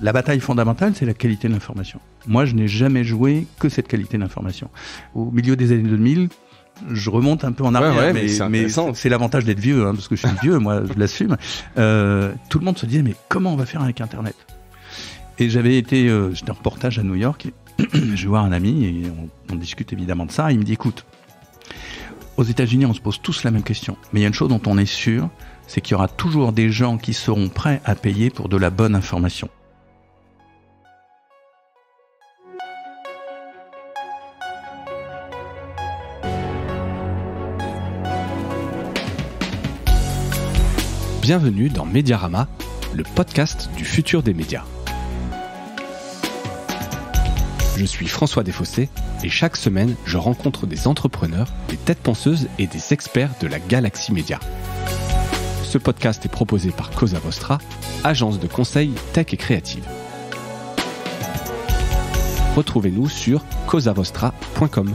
La bataille fondamentale, c'est la qualité de l'information. Moi, je n'ai jamais joué que cette qualité d'information. Au milieu des années 2000, je remonte un peu en arrière, mais c'est l'avantage d'être vieux, parce que je suis vieux, moi, je l'assume. Tout le monde se disait, mais comment on va faire avec Internet ? Et j'étais en reportage à New York, et je vais voir un ami, et on discute évidemment de ça, et il me dit, écoute, aux États-Unis, on se pose tous la même question, mais il y a une chose dont on est sûr, c'est qu'il y aura toujours des gens qui seront prêts à payer pour de la bonne information. Bienvenue dans Mediarama, le podcast du futur des médias. Je suis François Desfossés et chaque semaine, je rencontre des entrepreneurs, des têtes penseuses et des experts de la galaxie média. Ce podcast est proposé par Cosa Vostra, agence de conseil tech et créative. Retrouvez-nous sur cosavostra.com.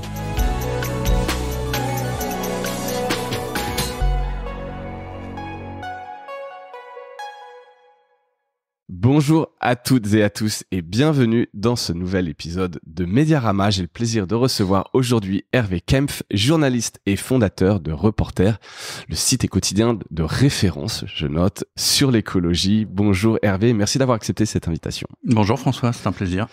Bonjour à toutes et à tous et bienvenue dans ce nouvel épisode de Mediarama. J'ai le plaisir de recevoir aujourd'hui Hervé Kempf, journaliste et fondateur de Reporter, le site et quotidien de référence, je note, sur l'écologie. Bonjour Hervé, merci d'avoir accepté cette invitation. Bonjour François, c'est un plaisir.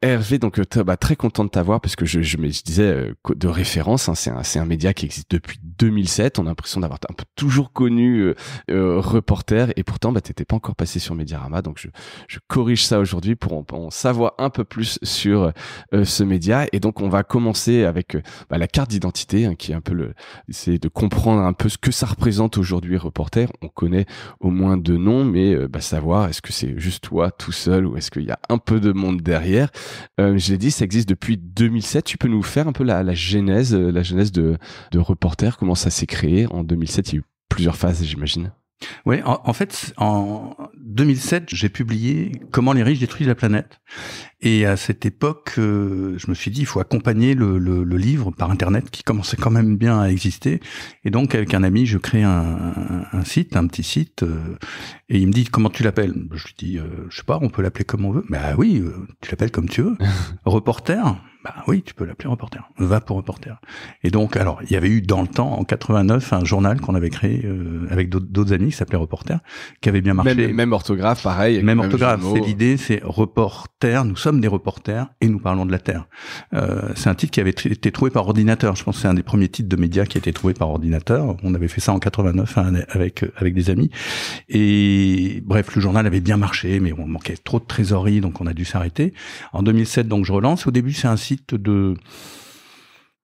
Hervé, donc très content de t'avoir parce que je disais de référence, c'est un média qui existe depuis 2007. On a l'impression d'avoir un peu toujours connu Reporter et pourtant t'étais pas encore passé sur Mediarama, donc je corrige ça aujourd'hui pour en savoir un peu plus sur ce média. Et donc on va commencer avec la carte d'identité, qui est un peu c'est de comprendre un peu ce que ça représente aujourd'hui Reporter. On connaît au moins deux noms, mais savoir est-ce que c'est juste toi tout seul ou est-ce qu'il y a un peu de monde derrière. Je l'ai dit, ça existe depuis 2007. Tu peux nous faire un peu la genèse de Reporter, comment ça s'est créé en 2007? Il y a eu plusieurs phases, j'imagine. Oui, en fait, en 2007, j'ai publié « Comment les riches détruisent la planète ». Et à cette époque, je me suis dit, il faut accompagner le livre par Internet qui commençait quand même bien à exister. Et donc, avec un ami, je crée un petit site. Et il me dit, comment tu l'appelles? Je lui dis, je sais pas, on peut l'appeler comme on veut. Bah oui, tu l'appelles comme tu veux. Reporter? Bah oui, tu peux l'appeler Reporter. Va pour Reporter. Et donc, alors, il y avait eu dans le temps, en 89, un journal qu'on avait créé avec d'autres amis qui s'appelait Reporter, qui avait bien marché. Même orthographe, pareil. Même orthographe. C'est l'idée, c'est Reporter. Nous sommes des reporters et nous parlons de la Terre. C'est un titre qui avait été trouvé par ordinateur. Je pense que c'est un des premiers titres de médias qui a été trouvé par ordinateur. On avait fait ça en 89 avec des amis. Et bref, le journal avait bien marché, mais on manquait trop de trésorerie, donc on a dû s'arrêter. En 2007, donc je relance. Au début, c'est un site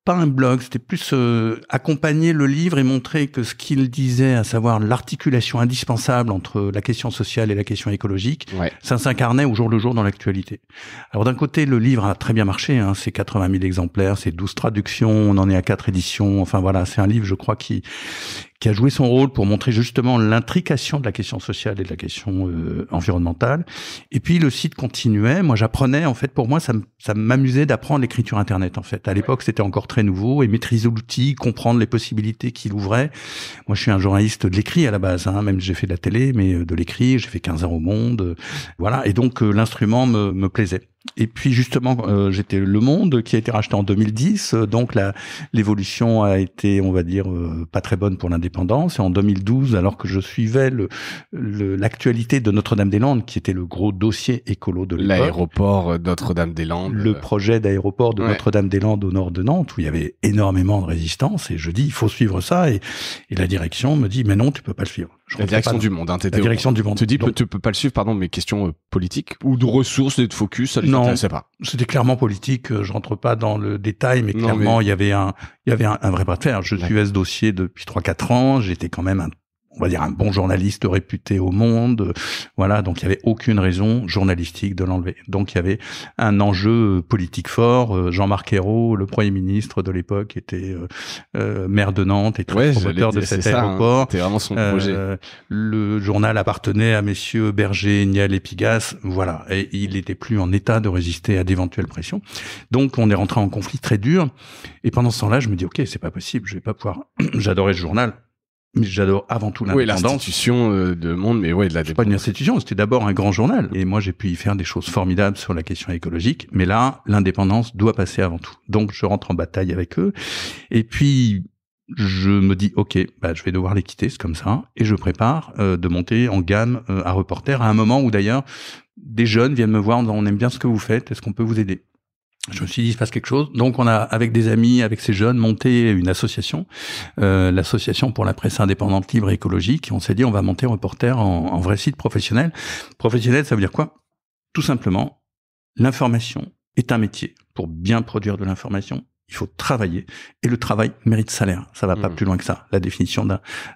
pas un blog, c'était plus accompagner le livre et montrer que ce qu'il disait, à savoir l'articulation indispensable entre la question sociale et la question écologique, ça s'incarnait au jour le jour dans l'actualité. Alors d'un côté, le livre a très bien marché, c'est 80 000 exemplaires, c'est 12 traductions, on en est à 4 éditions, enfin voilà, c'est un livre, je crois, qui a joué son rôle pour montrer justement l'intrication de la question sociale et de la question environnementale. Et puis le site continuait. Moi, j'apprenais, en fait, pour moi, ça m'amusait d'apprendre l'écriture Internet, en fait. À l'époque, c'était encore très nouveau, et maîtriser l'outil, comprendre les possibilités qu'il ouvrait. Moi, je suis un journaliste de l'écrit à la base, même si j'ai fait de la télé, mais de l'écrit, j'ai fait 15 ans au Monde, voilà. Et donc, l'instrument me plaisait. Et puis justement, j'étais Le Monde qui a été racheté en 2010, donc l'évolution a été, on va dire, pas très bonne pour l'indépendance. Et en 2012, alors que je suivais l'actualité de Notre-Dame-des-Landes, qui était le gros dossier écolo de l'époque, l'aéroport Notre-Dame-des-Landes, le projet d'aéroport de Notre-Dame-des-Landes au nord de Nantes, où il y avait énormément de résistance, et je dis il faut suivre ça, et la direction me dit mais non, tu peux pas le suivre. La direction du Monde, la direction du Monde. Tu dis tu peux pas le suivre, pardon, mais question politique ou de ressources et de focus, ça les intéressait pas. C'était clairement politique. Je rentre pas dans le détail, mais clairement il y avait un vrai bras de fer. Je suivais ce dossier depuis 3-4 ans. J'étais quand même on va dire un bon journaliste réputé au monde, voilà, donc il y avait aucune raison journalistique de l'enlever. Donc il y avait un enjeu politique fort. Jean-Marc Ayrault, le Premier ministre de l'époque, était maire de Nantes et très promoteur de cet aéroport. C'était vraiment son projet. Le journal appartenait à messieurs Berger, Niel et Pigasse, voilà, et il n'était plus en état de résister à d'éventuelles pressions. Donc on est rentré en conflit très dur. Et pendant ce temps-là, je me dis ok, c'est pas possible, je vais pas pouvoir. J'adorais ce journal. Mais j'adore avant tout l'indépendance. Oui, l'institution de Monde, mais ouais, de la C'est pas une institution, c'était d'abord un grand journal. Et moi, j'ai pu y faire des choses formidables sur la question écologique. Mais là, l'indépendance doit passer avant tout. Donc, je rentre en bataille avec eux. Et puis, je me dis, OK, je vais devoir les quitter, c'est comme ça. Et je prépare de monter en gamme à Reporter à un moment où d'ailleurs, des jeunes viennent me voir en disant, on aime bien ce que vous faites, est-ce qu'on peut vous aider? Je me suis dit, il se passe quelque chose. Donc, on a, avec des amis, avec ces jeunes, monté une association, l'association pour la presse indépendante, libre et écologique. Et on s'est dit, on va monter Reporter en vrai site professionnel. Professionnel, ça veut dire quoi? Tout simplement, l'information est un métier. Pour bien produire de l'information, il faut travailler. Et le travail mérite salaire. Ça va pas plus loin que ça. La définition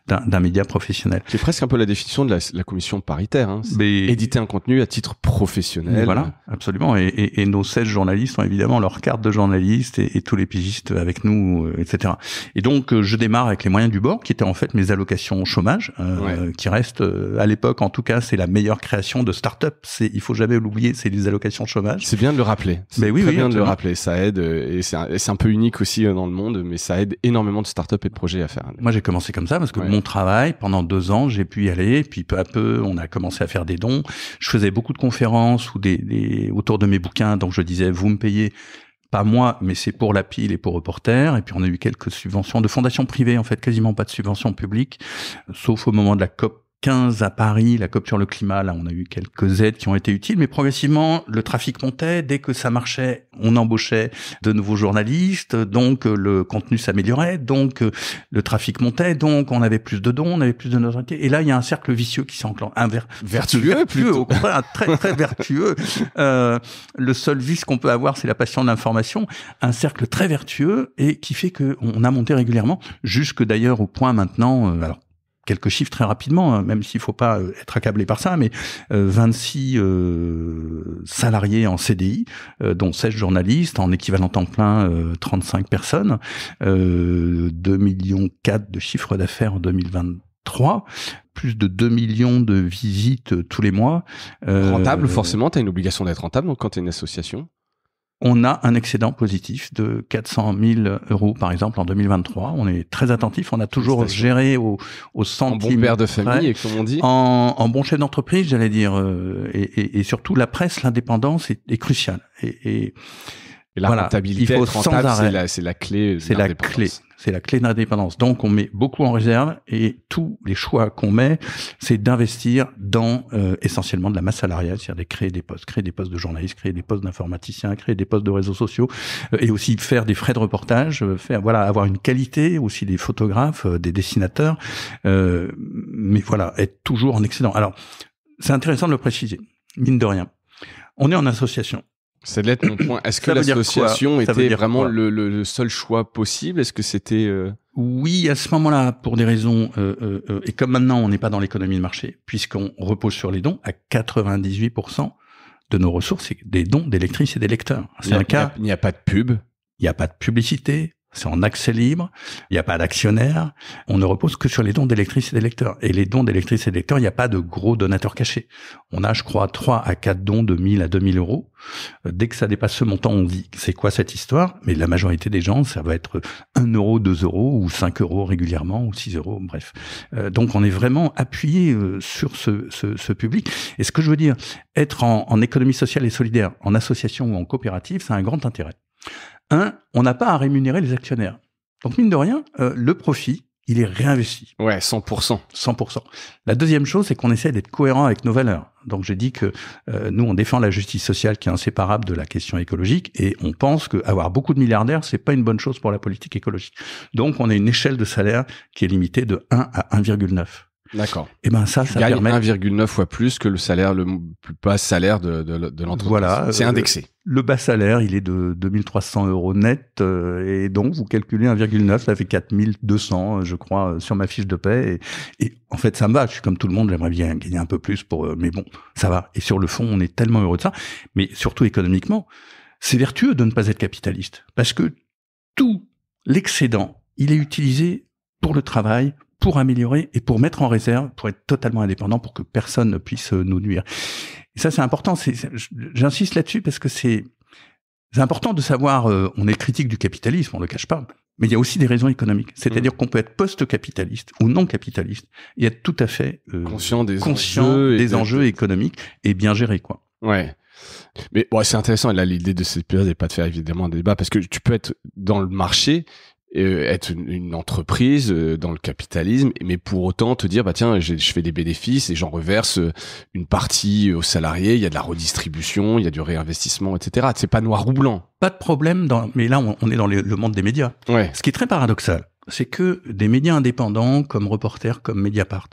d'un média professionnel. C'est presque un peu la définition de la commission paritaire. Hein. Éditer un contenu à titre professionnel. Voilà, absolument. Et nos 16 journalistes ont évidemment leur carte de journaliste et tous les pigistes avec nous, etc. Et donc, je démarre avec les moyens du bord, qui étaient en fait mes allocations au chômage, qui restent, à l'époque, en tout cas, c'est la meilleure création de start-up. Il faut jamais l'oublier, c'est les allocations de chômage. C'est bien de le rappeler. C'est oui, très bien absolument. de le rappeler. Ça aide, et c'est un peu unique aussi dans le monde, mais ça aide énormément de startups et de projets à faire. Moi, j'ai commencé comme ça parce que mon travail, pendant 2 ans, j'ai pu y aller. Puis peu à peu, on a commencé à faire des dons. Je faisais beaucoup de conférences ou autour de mes bouquins. Donc, je disais, vous me payez, pas moi, mais c'est pour la pile et pour Reporter. Et puis, on a eu quelques subventions de fondations privées, en fait, quasiment pas de subventions publiques, sauf au moment de la COP 15 à Paris, la COP sur le climat, là, on a eu quelques aides qui ont été utiles, mais progressivement, le trafic montait. Dès que ça marchait, on embauchait de nouveaux journalistes, donc le contenu s'améliorait, donc le trafic montait, donc on avait plus de dons, on avait plus de notoriété. Et là, il y a un cercle vicieux qui s'enclenche. Vertueux, au contraire, très, très vertueux. Le seul vice qu'on peut avoir, c'est la passion de l'information. Un cercle très vertueux et qui fait qu'on a monté régulièrement, jusque d'ailleurs au point maintenant, alors, quelques chiffres très rapidement, même s'il faut pas être accablé par ça, mais 26 salariés en CDI, dont 16 journalistes, en équivalent temps plein 35 personnes, 2,4 millions de chiffre d'affaires en 2023, plus de 2 millions de visites tous les mois. Rentable, forcément, tu as une obligation d'être rentable donc quand tu es une association. On a un excédent positif de 400 000 euros, par exemple, en 2023. On est très attentif. On a toujours géré au centime. En bon père de famille, comme on dit. En bon chef d'entreprise, j'allais dire. Et surtout, la presse, l'indépendance est cruciale. Et la rentabilité, il faut rentable, c'est la clé. C'est la clé. C'est la clé de l'indépendance. Donc, on met beaucoup en réserve et tous les choix qu'on met, c'est d'investir dans essentiellement de la masse salariale, c'est-à-dire de créer des postes de journalistes, créer des postes d'informaticiens, créer des postes de réseaux sociaux et aussi faire des frais de reportage, avoir une qualité, aussi des photographes, des dessinateurs, mais voilà, être toujours en excédent. Alors, c'est intéressant de le préciser, mine de rien. On est en association. C'est de l'être mon point. Est-ce que l'association était vraiment le seul choix possible? Est-ce que c'était... Oui, à ce moment-là, pour des raisons... et comme maintenant, on n'est pas dans l'économie de marché, puisqu'on repose sur les dons, à 98% de nos ressources, c'est des dons des lectrices et des lecteurs. Il n'y a pas de pub. Il n'y a pas de publicité. C'est en accès libre, il n'y a pas d'actionnaire, on ne repose que sur les dons des lectrices et des lecteurs. Et les dons des lectrices et des lecteurs, il n'y a pas de gros donateurs cachés. On a, je crois, 3 à 4 dons de 1000 à 2000 euros. Dès que ça dépasse ce montant, on dit, c'est quoi cette histoire? Mais la majorité des gens, ça va être 1 euro, 2 euros, ou 5 euros régulièrement, ou 6 euros, bref. Donc on est vraiment appuyé sur ce public. Et ce que je veux dire, être en économie sociale et solidaire, en association ou en coopérative, ça a un grand intérêt. On n'a pas à rémunérer les actionnaires. Donc, mine de rien, le profit, il est réinvesti. Ouais, 100%. 100%. La deuxième chose, c'est qu'on essaie d'être cohérent avec nos valeurs. Donc, j'ai dit que nous, on défend la justice sociale qui est inséparable de la question écologique et on pense qu'avoir beaucoup de milliardaires, c'est pas une bonne chose pour la politique écologique. Donc, on a une échelle de salaire qui est limitée de 1 à 1,9. D'accord. Et ben ça permet 1,9 fois plus que le plus bas salaire de l'entreprise. Voilà, c'est indexé. Le bas salaire, il est de 2300 euros net, et donc vous calculez 1,9, ça fait 4200, je crois, sur ma fiche de paie. Et en fait, ça me va. Je suis comme tout le monde, j'aimerais bien gagner un peu plus mais bon, ça va. Et sur le fond, on est tellement heureux de ça. Mais surtout économiquement, c'est vertueux de ne pas être capitaliste, parce que tout l'excédent, il est utilisé pour le travail, pour améliorer et pour mettre en réserve, pour être totalement indépendant, pour que personne ne puisse nous nuire. Et ça, c'est important. J'insiste là-dessus parce que c'est important de savoir, on est critique du capitalisme, on le cache pas. Mais il y a aussi des raisons économiques. C'est-à-dire qu'on peut être post-capitaliste ou non capitaliste et être tout à fait conscient des enjeux économiques et bien gérer, quoi. Ouais. Mais bon, c'est intéressant. Là, l'idée de cet épisode n'est pas de faire évidemment un débat parce que tu peux être dans le marché, être une entreprise dans le capitalisme, mais pour autant te dire bah tiens, je fais des bénéfices et j'en reverse une partie aux salariés. Il y a de la redistribution, il y a du réinvestissement, etc. C'est pas noir ou blanc. Pas de problème. Mais là, on est dans le monde des médias. Ouais. Ce qui est très paradoxal, c'est que des médias indépendants comme Reporter, comme Mediapart,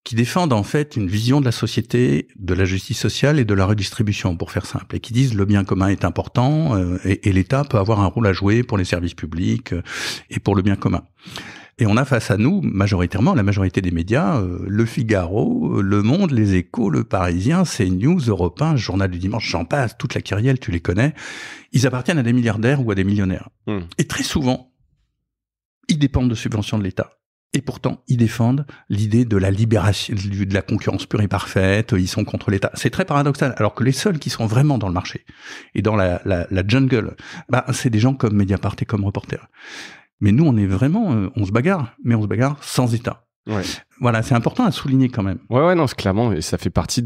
qui défendent en fait une vision de la société, de la justice sociale et de la redistribution, pour faire simple, et qui disent le bien commun est important et l'État peut avoir un rôle à jouer pour les services publics et pour le bien commun. Et on a face à nous, majoritairement, la majorité des médias, Le Figaro, Le Monde, Les Échos, Le Parisien, CNews, Europe 1, Journal du Dimanche, j'en passe, toute la kyrielle, tu les connais, ils appartiennent à des milliardaires ou à des millionnaires. Et très souvent, ils dépendent de subventions de l'État. Et pourtant, ils défendent l'idée de la libération, de la concurrence pure et parfaite, ils sont contre l'État. C'est très paradoxal, alors que les seuls qui sont vraiment dans le marché et dans la jungle, bah, c'est des gens comme Mediapart et comme Reporter. Mais nous, on est vraiment, on se bagarre, mais on se bagarre sans État. Ouais. Voilà, c'est important à souligner quand même. Ouais, non, c'est clairement, et ça fait partie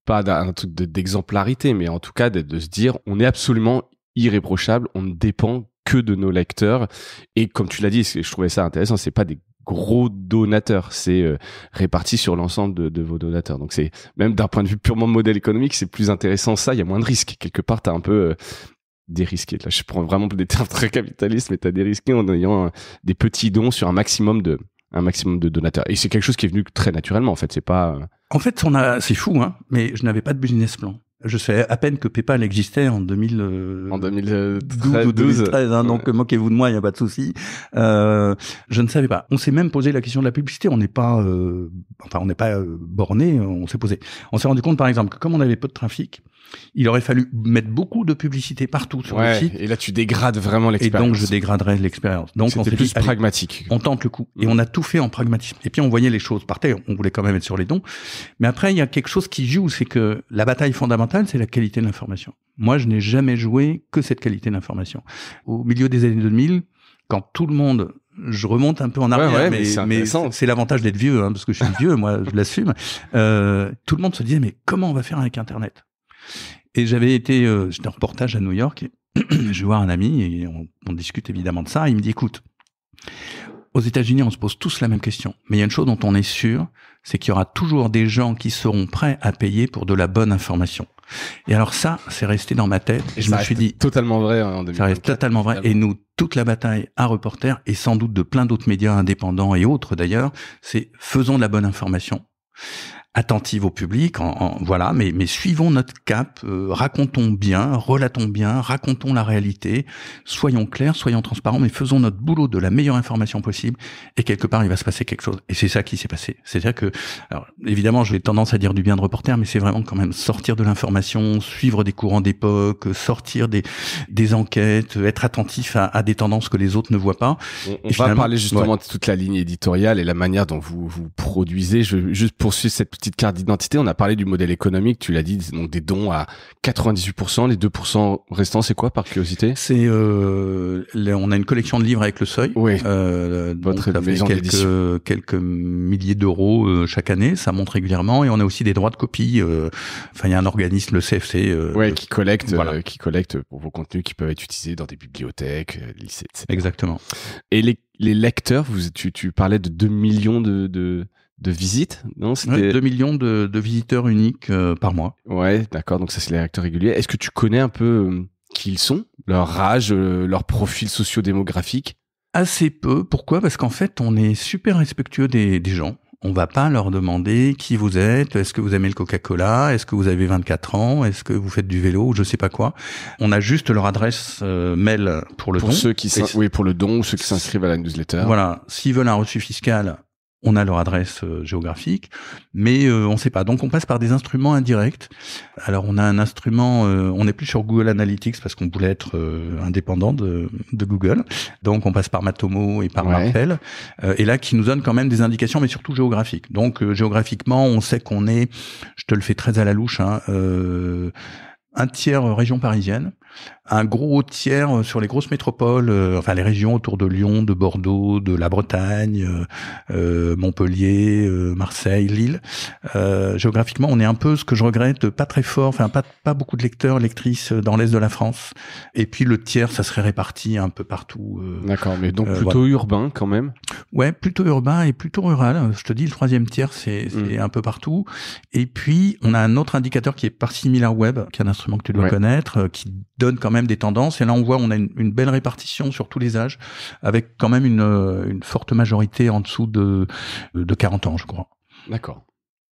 pas d'un truc d'exemplarité, mais en tout cas de se dire, on est absolument irréprochable, on ne dépend que de nos lecteurs. Et comme tu l'as dit, je trouvais ça intéressant, c'est pas des gros donateurs, c'est réparti sur l'ensemble de vos donateurs. Donc c'est, même d'un point de vue purement modèle économique, c'est plus intéressant ça, il y a moins de risques. Quelque part, t'as un peu dérisqué. Là, je prends vraiment des termes très capitalistes, mais t'as dérisqué en ayant des petits dons sur un maximum de donateurs. Et c'est quelque chose qui est venu très naturellement, en fait. C'est pas... En fait, c'est fou, hein, mais je n'avais pas de business plan. Je savais à peine que PayPal existait en 2012 ou 2013, hein, donc moquez-vous de moi, il n'y a pas de souci. Je ne savais pas. On s'est même posé la question de la publicité. On n'est pas, borné. On s'est posé. On s'est rendu compte, par exemple, que comme on avait peu de trafic, il aurait fallu mettre beaucoup de publicité partout sur le site. Et là, tu dégrades vraiment l'expérience. Et donc, je dégraderais l'expérience. Donc, on s'est plus dit, pragmatique. On tente le coup. Et on a tout fait en pragmatisme. Et puis, on voyait les choses partir. On voulait quand même être sur les dons. Mais après, il y a quelque chose qui joue, c'est que la bataille fondamentale, c'est la qualité de l'information. Moi, je n'ai jamais joué que cette qualité de l'information. Au milieu des années 2000, quand tout le monde, je remonte un peu en arrière, mais c'est l'avantage d'être vieux, hein, parce que je suis vieux, moi, je l'assume. Tout le monde se disait, mais comment on va faire avec Internet? Et j'étais en reportage à New York, et je vais voir un ami, et on discute évidemment de ça, et il me dit, écoute, aux États-Unis, on se pose tous la même question, mais il y a une chose dont on est sûr, c'est qu'il y aura toujours des gens qui seront prêts à payer pour de la bonne information. Et alors ça, c'est resté dans ma tête, et je me suis dit... totalement vrai en 2024. Ça reste totalement vrai, et nous, toute la bataille à Reporter, et sans doute de plein d'autres médias indépendants et autres d'ailleurs, c'est faisons de la bonne information, attentive au public, voilà, mais suivons notre cap, racontons bien, relatons bien, racontons la réalité, soyons clairs, soyons transparents, mais faisons notre boulot de la meilleure information possible, et quelque part il va se passer quelque chose. Et c'est ça qui s'est passé. C'est-à-dire que, alors évidemment, j'ai tendance à dire du bien de Reporter, mais c'est vraiment quand même sortir de l'information, suivre des courants d'époque, sortir des enquêtes, être attentif à des tendances que les autres ne voient pas. On va parler justement de toute la ligne éditoriale et la manière dont vous produisez. Je veux juste poursuivre cette petite carte d'identité. On a parlé du modèle économique, tu l'as dit, donc des dons à 98%, les 2% restants, c'est quoi par curiosité? C'est on a une collection de livres avec le Seuil. Oui. Donc ça fait quelques milliers d'euros chaque année, ça monte régulièrement, et on a aussi des droits de copie. Enfin, il y a un organisme, le CFC, qui collecte pour vos contenus qui peuvent être utilisés dans des bibliothèques, lycées, etc. Exactement. Et les lecteurs, tu parlais de 2 millions de visites, non? C'était 2 millions de visiteurs uniques par mois. Ouais, d'accord. Donc ça, c'est les lecteurs réguliers. Est-ce que tu connais un peu qui ils sont, leur âge, leur profil socio-démographique? Assez peu. Pourquoi? Parce qu'en fait, on est super respectueux des gens. On va pas leur demander qui vous êtes, est-ce que vous aimez le Coca-Cola, est-ce que vous avez 24 ans, est-ce que vous faites du vélo, ou je sais pas quoi. On a juste leur adresse mail pour le don. Pour le don, ou ceux qui s'inscrivent à la newsletter. Voilà. S'ils veulent un reçu fiscal, on a leur adresse géographique, mais on sait pas. Donc on passe par des instruments indirects. Alors on a un instrument, on n'est plus sur Google Analytics parce qu'on voulait être indépendant de Google. Donc on passe par Matomo et par Martel, et là qui nous donne quand même des indications, mais surtout géographiques. Donc géographiquement, on sait qu'on est, je te le fais très à la louche, un tiers région parisienne, Un gros tiers sur les grosses métropoles, enfin les régions autour de Lyon, de Bordeaux, de la Bretagne, Montpellier, Marseille, Lille. Géographiquement, on est un peu, ce que je regrette, pas très fort, enfin pas beaucoup de lecteurs, lectrices dans l'est de la France. Et puis le tiers, ça serait réparti un peu partout. D'accord, mais donc plutôt urbain quand même. Ouais, plutôt urbain et plutôt rural. Je te dis, le troisième tiers, c'est un peu partout. Et puis, on a un autre indicateur qui est par SimilarWeb, qui est un instrument que tu dois connaître, qui donne quand même des tendances. Et là, on voit, on a une belle répartition sur tous les âges, avec quand même une forte majorité en dessous de 40 ans, je crois. D'accord.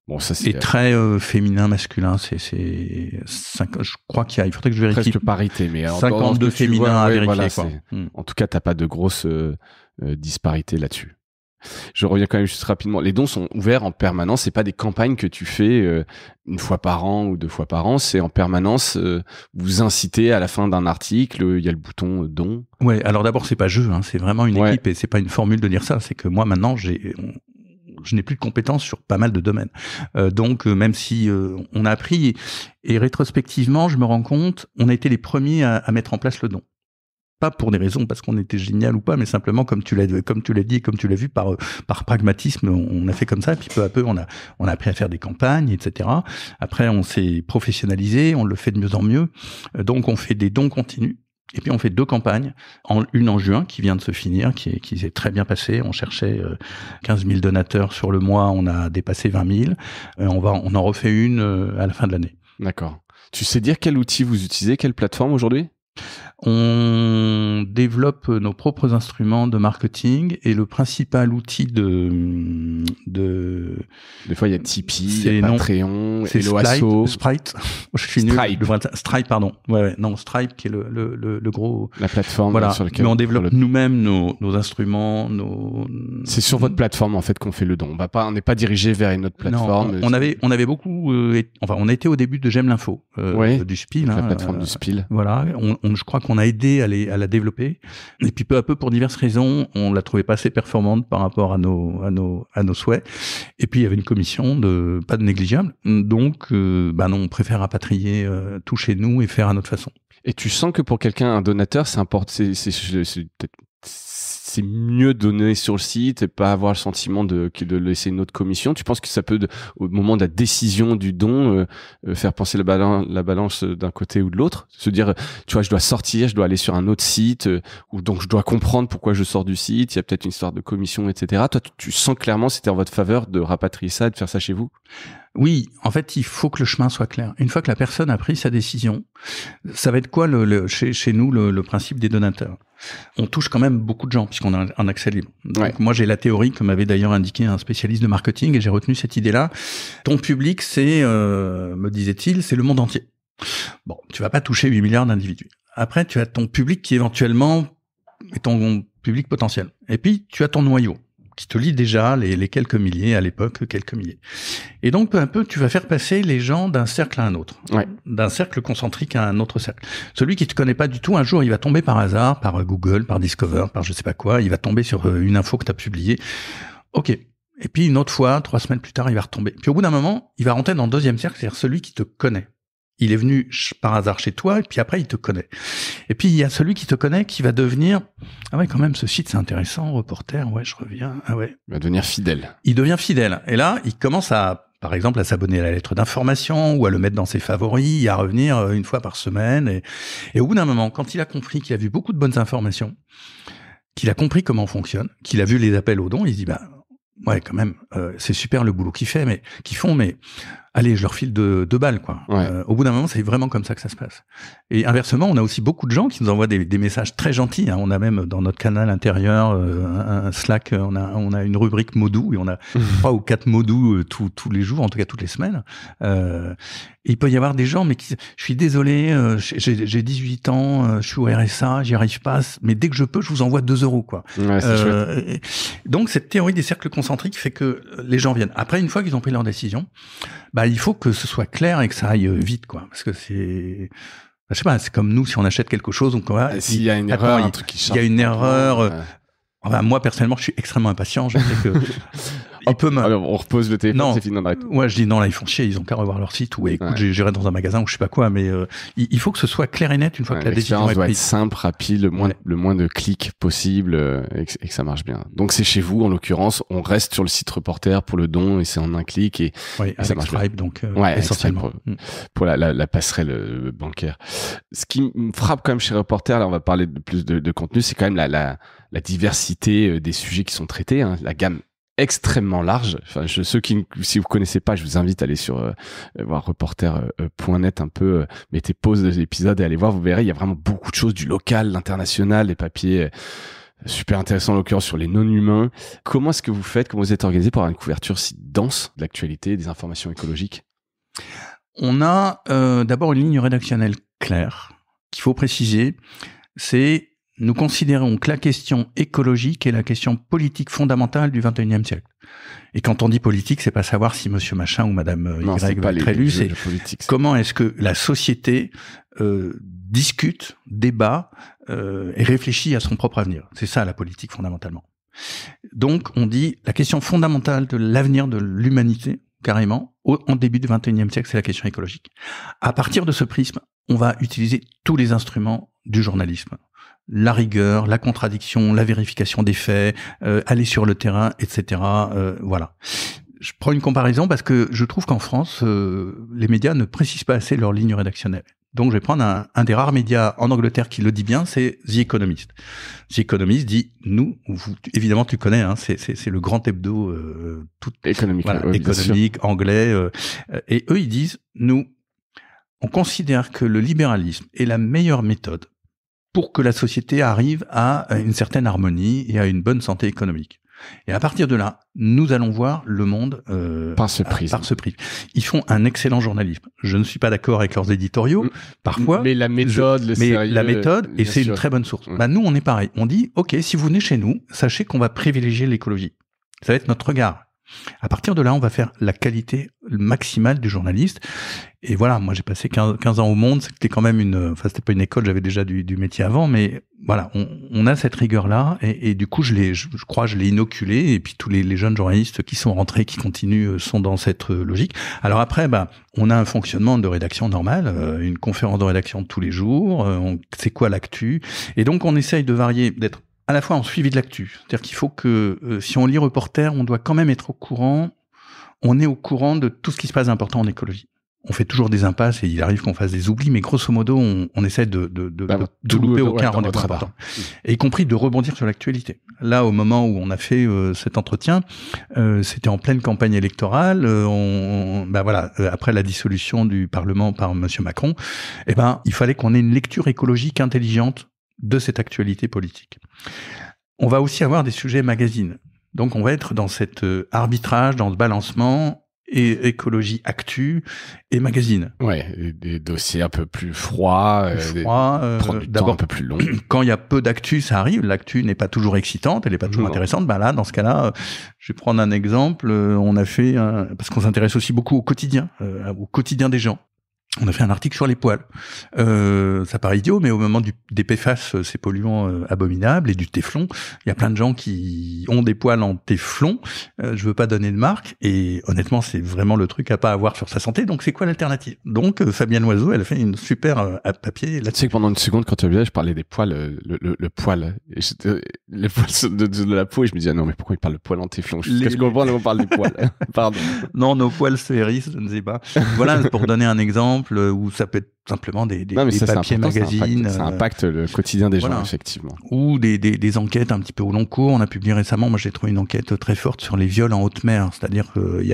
Bon, ça c'est très féminin, masculin. Je crois il faudrait que je vérifie. Presque parité, mais 52 féminins à vérifier. Voilà, quoi. En tout cas, t'as pas de grosse disparité là-dessus. Je reviens quand même juste rapidement. Les dons sont ouverts en permanence. C'est pas des campagnes que tu fais une fois par an ou 2 fois par an. C'est en permanence. Vous incitez à la fin d'un article. Il y a le bouton don. Ouais. Alors d'abord, c'est pas jeu. Hein, c'est vraiment une équipe et c'est pas une formule de dire ça. C'est que moi maintenant, je n'ai plus de compétences sur pas mal de domaines. Donc, même si on a appris et rétrospectivement, je me rends compte, on a été les premiers à mettre en place le don. Pas pour des raisons parce qu'on était génial ou pas, mais simplement comme tu l'as dit et comme tu l'as vu par pragmatisme, on a fait comme ça. Et puis peu à peu, on a appris à faire des campagnes, etc. Après, on s'est professionnalisé, on le fait de mieux en mieux. Donc, on fait des dons continus. Et puis on fait 2 campagnes, une en juin qui vient de se finir, qui s'est très bien passée. On cherchait 15 000 donateurs sur le mois, on a dépassé 20 000. On en refait une à la fin de l'année. D'accord. Tu sais dire quel outil vous utilisez, quelle plateforme aujourd'hui ? On développe nos propres instruments de marketing et le principal outil de des fois il y a Tipeee, il y a Patreon, Helloasso, Sprite. Je suis nul. Stripe, pardon. Non, Stripe qui est le gros. La plateforme sur laquelle. Mais on développe nous-mêmes nos instruments, C'est sur votre plateforme en fait qu'on fait le don. On n'est pas dirigé vers une autre plateforme. Non, on avait beaucoup. On était au début de J'aime l'info, du Spiel. La plateforme du Spiel. Voilà. Je crois qu'on a aidé à la développer. Et puis peu à peu, pour diverses raisons, on la trouvait pas assez performante par rapport à nos souhaits. Et puis il y avait une commission pas de négligeable. Donc, non, on préfère rapatrier tout chez nous et faire à notre façon. Et tu sens que pour quelqu'un, un donateur, c'est important. C'est mieux donner sur le site et pas avoir le sentiment de laisser une autre commission. Tu penses que ça peut, au moment de la décision du don, faire penser la balance d'un côté ou de l'autre? Se dire, tu vois, je dois sortir, je dois aller sur un autre site, ou donc je dois comprendre pourquoi je sors du site, il y a peut-être une histoire de commission, etc. Toi, tu sens clairement c'était en votre faveur de rapatrier ça, de faire ça chez vous? Oui, en fait, il faut que le chemin soit clair. Une fois que la personne a pris sa décision, ça va être quoi chez nous le principe des donateurs? On touche quand même beaucoup de gens puisqu'on a un accès libre. Donc, moi, j'ai la théorie que m'avait d'ailleurs indiqué un spécialiste de marketing et j'ai retenu cette idée-là. Ton public, c'est, me disait-il, c'est le monde entier. Bon, tu vas pas toucher 8 milliards d'individus. Après, tu as ton public qui éventuellement est ton public potentiel. Et puis, tu as ton noyau qui te lit déjà les quelques milliers, à l'époque, quelques milliers. Et donc, peu à peu, tu vas faire passer les gens d'un cercle à un autre. D'un cercle concentrique à un autre cercle. Celui qui te connaît pas du tout, un jour, il va tomber par hasard, par Google, par Discover, par je sais pas quoi, il va tomber sur une info que tu as publiée. OK. Et puis, une autre fois, 3 semaines plus tard, il va retomber. Puis, au bout d'un moment, il va rentrer dans le 2e cercle, c'est-à-dire celui qui te connaît. Il est venu par hasard chez toi, et puis après, il te connaît. Et puis, il y a celui qui te connaît qui va devenir, ah ouais, quand même, ce site, c'est intéressant, reporter, ouais, je reviens, ah ouais. Il va devenir fidèle. Il devient fidèle. Et là, il commence par exemple, à s'abonner à la lettre d'information, ou à le mettre dans ses favoris, à revenir une fois par semaine. Et au bout d'un moment, quand il a compris qu'il a vu beaucoup de bonnes informations, qu'il a compris comment on fonctionne, qu'il a vu les appels aux dons, il se dit, ouais, quand même, c'est super le boulot qu'ils font, mais allez, je leur file 2 balles, quoi. Au bout d'un moment, c'est vraiment comme ça que ça se passe. Et inversement, on a aussi beaucoup de gens qui nous envoient des messages très gentils. Hein. On a même dans notre canal intérieur un Slack, on a une rubrique mots doux et on a 3 ou 4 mots doux tous les jours, en tout cas toutes les semaines. Et il peut y avoir des gens, mais je suis désolé, j'ai 18 ans, je suis au RSA, j'y arrive pas, mais dès que je peux, je vous envoie 2 €, quoi. Ouais, c'est chouette. Donc cette théorie des cercles concentriques fait que les gens viennent. Après, une fois qu'ils ont pris leur décision, il faut que ce soit clair et que ça aille vite, quoi. Parce que je sais pas, c'est comme nous, si on achète quelque chose, donc s'il y a une erreur, un truc qui change. Il y a une erreur. Enfin, moi, personnellement, je suis extrêmement impatient. Je sais que Alors, on repose le téléphone, c'est fini, on arrête. Ouais, je dis non, là, ils font chier, ils ont qu'à revoir leur site, ou écoute, j'irai dans un magasin ou je sais pas quoi, mais il faut que ce soit clair et net une fois que la décision est prise. Doit être simple, rapide, le moins de clics possible, et que ça marche bien. Donc, c'est chez vous, en l'occurrence, on reste sur le site Reporter pour le don, et c'est en un clic, et ça marche bien. Donc, essentiellement. Pour la passerelle bancaire. Ce qui me frappe quand même chez Reporter, là, on va parler de plus de contenu, c'est quand même la diversité des sujets qui sont traités, hein, la gamme extrêmement large. Enfin, si vous connaissez pas, je vous invite à aller sur voir reporter.net un peu, mettez pause de l'épisode et allez voir, vous verrez, il y a vraiment beaucoup de choses, du local, l'international, les papiers super intéressants en l'occurrence sur les non-humains. Comment est-ce que vous faites, comment vous êtes organisé pour avoir une couverture si dense de l'actualité, des informations écologiques? On a d'abord une ligne rédactionnelle claire qu'il faut préciser, c'est nous considérons que la question écologique est la question politique fondamentale du XXIe siècle. Et quand on dit politique, c'est pas savoir si monsieur machin ou madame Y va être élu, c'est comment est-ce que la société discute, débat et réfléchit à son propre avenir. C'est ça la politique fondamentalement. Donc on dit la question fondamentale de l'avenir de l'humanité, carrément, en début du XXIe siècle, c'est la question écologique. À partir de ce prisme, on va utiliser tous les instruments du journalisme. La rigueur, la contradiction, la vérification des faits, aller sur le terrain, etc. Voilà. Je prends une comparaison parce que je trouve qu'en France, les médias ne précisent pas assez leur ligne rédactionnelle. Donc, je vais prendre un des rares médias en Angleterre qui le dit bien, c'est The Economist. The Economist dit, évidemment, tu connais, hein, c'est le grand hebdo économique, économique, anglais. Et eux, ils disent, nous, on considère que le libéralisme est la meilleure méthode pour que la société arrive à une certaine harmonie et à une bonne santé économique. Et à partir de là, nous allons voir le monde par ce prisme. Ils font un excellent journalisme. Je ne suis pas d'accord avec leurs éditoriaux, parfois. Mais la méthode, la méthode, et c'est une très bonne source. Bah, nous, on est pareil. On dit, OK, si vous venez chez nous, sachez qu'on va privilégier l'écologie. Ça va être notre regard. À partir de là, on va faire la qualité maximale du journaliste. Et voilà, moi j'ai passé 15 ans au Monde, c'était quand même enfin c'était pas une école, j'avais déjà du métier avant, mais voilà, on a cette rigueur-là, et du coup je crois je l'ai inoculé, et puis tous les jeunes journalistes qui sont rentrés, qui continuent, sont dans cette logique. Alors après, on a un fonctionnement de rédaction normal, une conférence de rédaction tous les jours, c'est quoi l'actu, et donc on essaye de varier, d'être à la fois en suivi de l'actu. C'est-à-dire qu'il faut que, si on lit Reporter, on doit quand même être au courant, on est au courant de tout ce qui se passe d'important en écologie. On fait toujours des impasses et il arrive qu'on fasse des oublis, mais grosso modo, on essaie de louper aucun rendez-vous important. Et y compris de rebondir sur l'actualité. Là, au moment où on a fait cet entretien, c'était en pleine campagne électorale, après la dissolution du Parlement par monsieur Macron, il fallait qu'on ait une lecture écologique intelligente de cette actualité politique. On va aussi avoir des sujets magazines. Donc on va être dans cet arbitrage, dans ce balancement, et écologie actu et magazine. Ouais, des dossiers un peu plus froids, d'abord un peu plus longs. Quand il y a peu d'actu, ça arrive. L'actu n'est pas toujours excitante, elle n'est pas toujours intéressante. Là, dans ce cas-là, je vais prendre un exemple. On a fait, parce qu'on s'intéresse aussi beaucoup au quotidien des gens. On a fait un article sur les poils. Ça paraît idiot, mais au moment des PFAS, ces polluants abominables, et du téflon, il y a plein de gens qui ont des poils en téflon. Je veux pas donner de marque, et honnêtement, c'est vraiment le truc à pas avoir sur sa santé. Donc, c'est quoi l'alternative? Donc, Fabienne Loiseau, elle a fait une super papier là-dessus. Tu sais que pendant une seconde, quand tu as vu, je parlais des poils, le poil, les poils de la peau, et je me disais, non, mais pourquoi il parle de poil en téflon? Qu'est-ce qu'on comprend, on parle des poils? Pardon. Non, nos poils se hérissent, je ne sais pas. Voilà, pour donner un exemple, où ça peut être simplement des papiers magazines. Ça impacte le quotidien des gens, effectivement. Ou des enquêtes un petit peu au long cours. On a publié récemment, moi j'ai trouvé une enquête très forte sur les viols en haute mer. C'est-à-dire qu'il y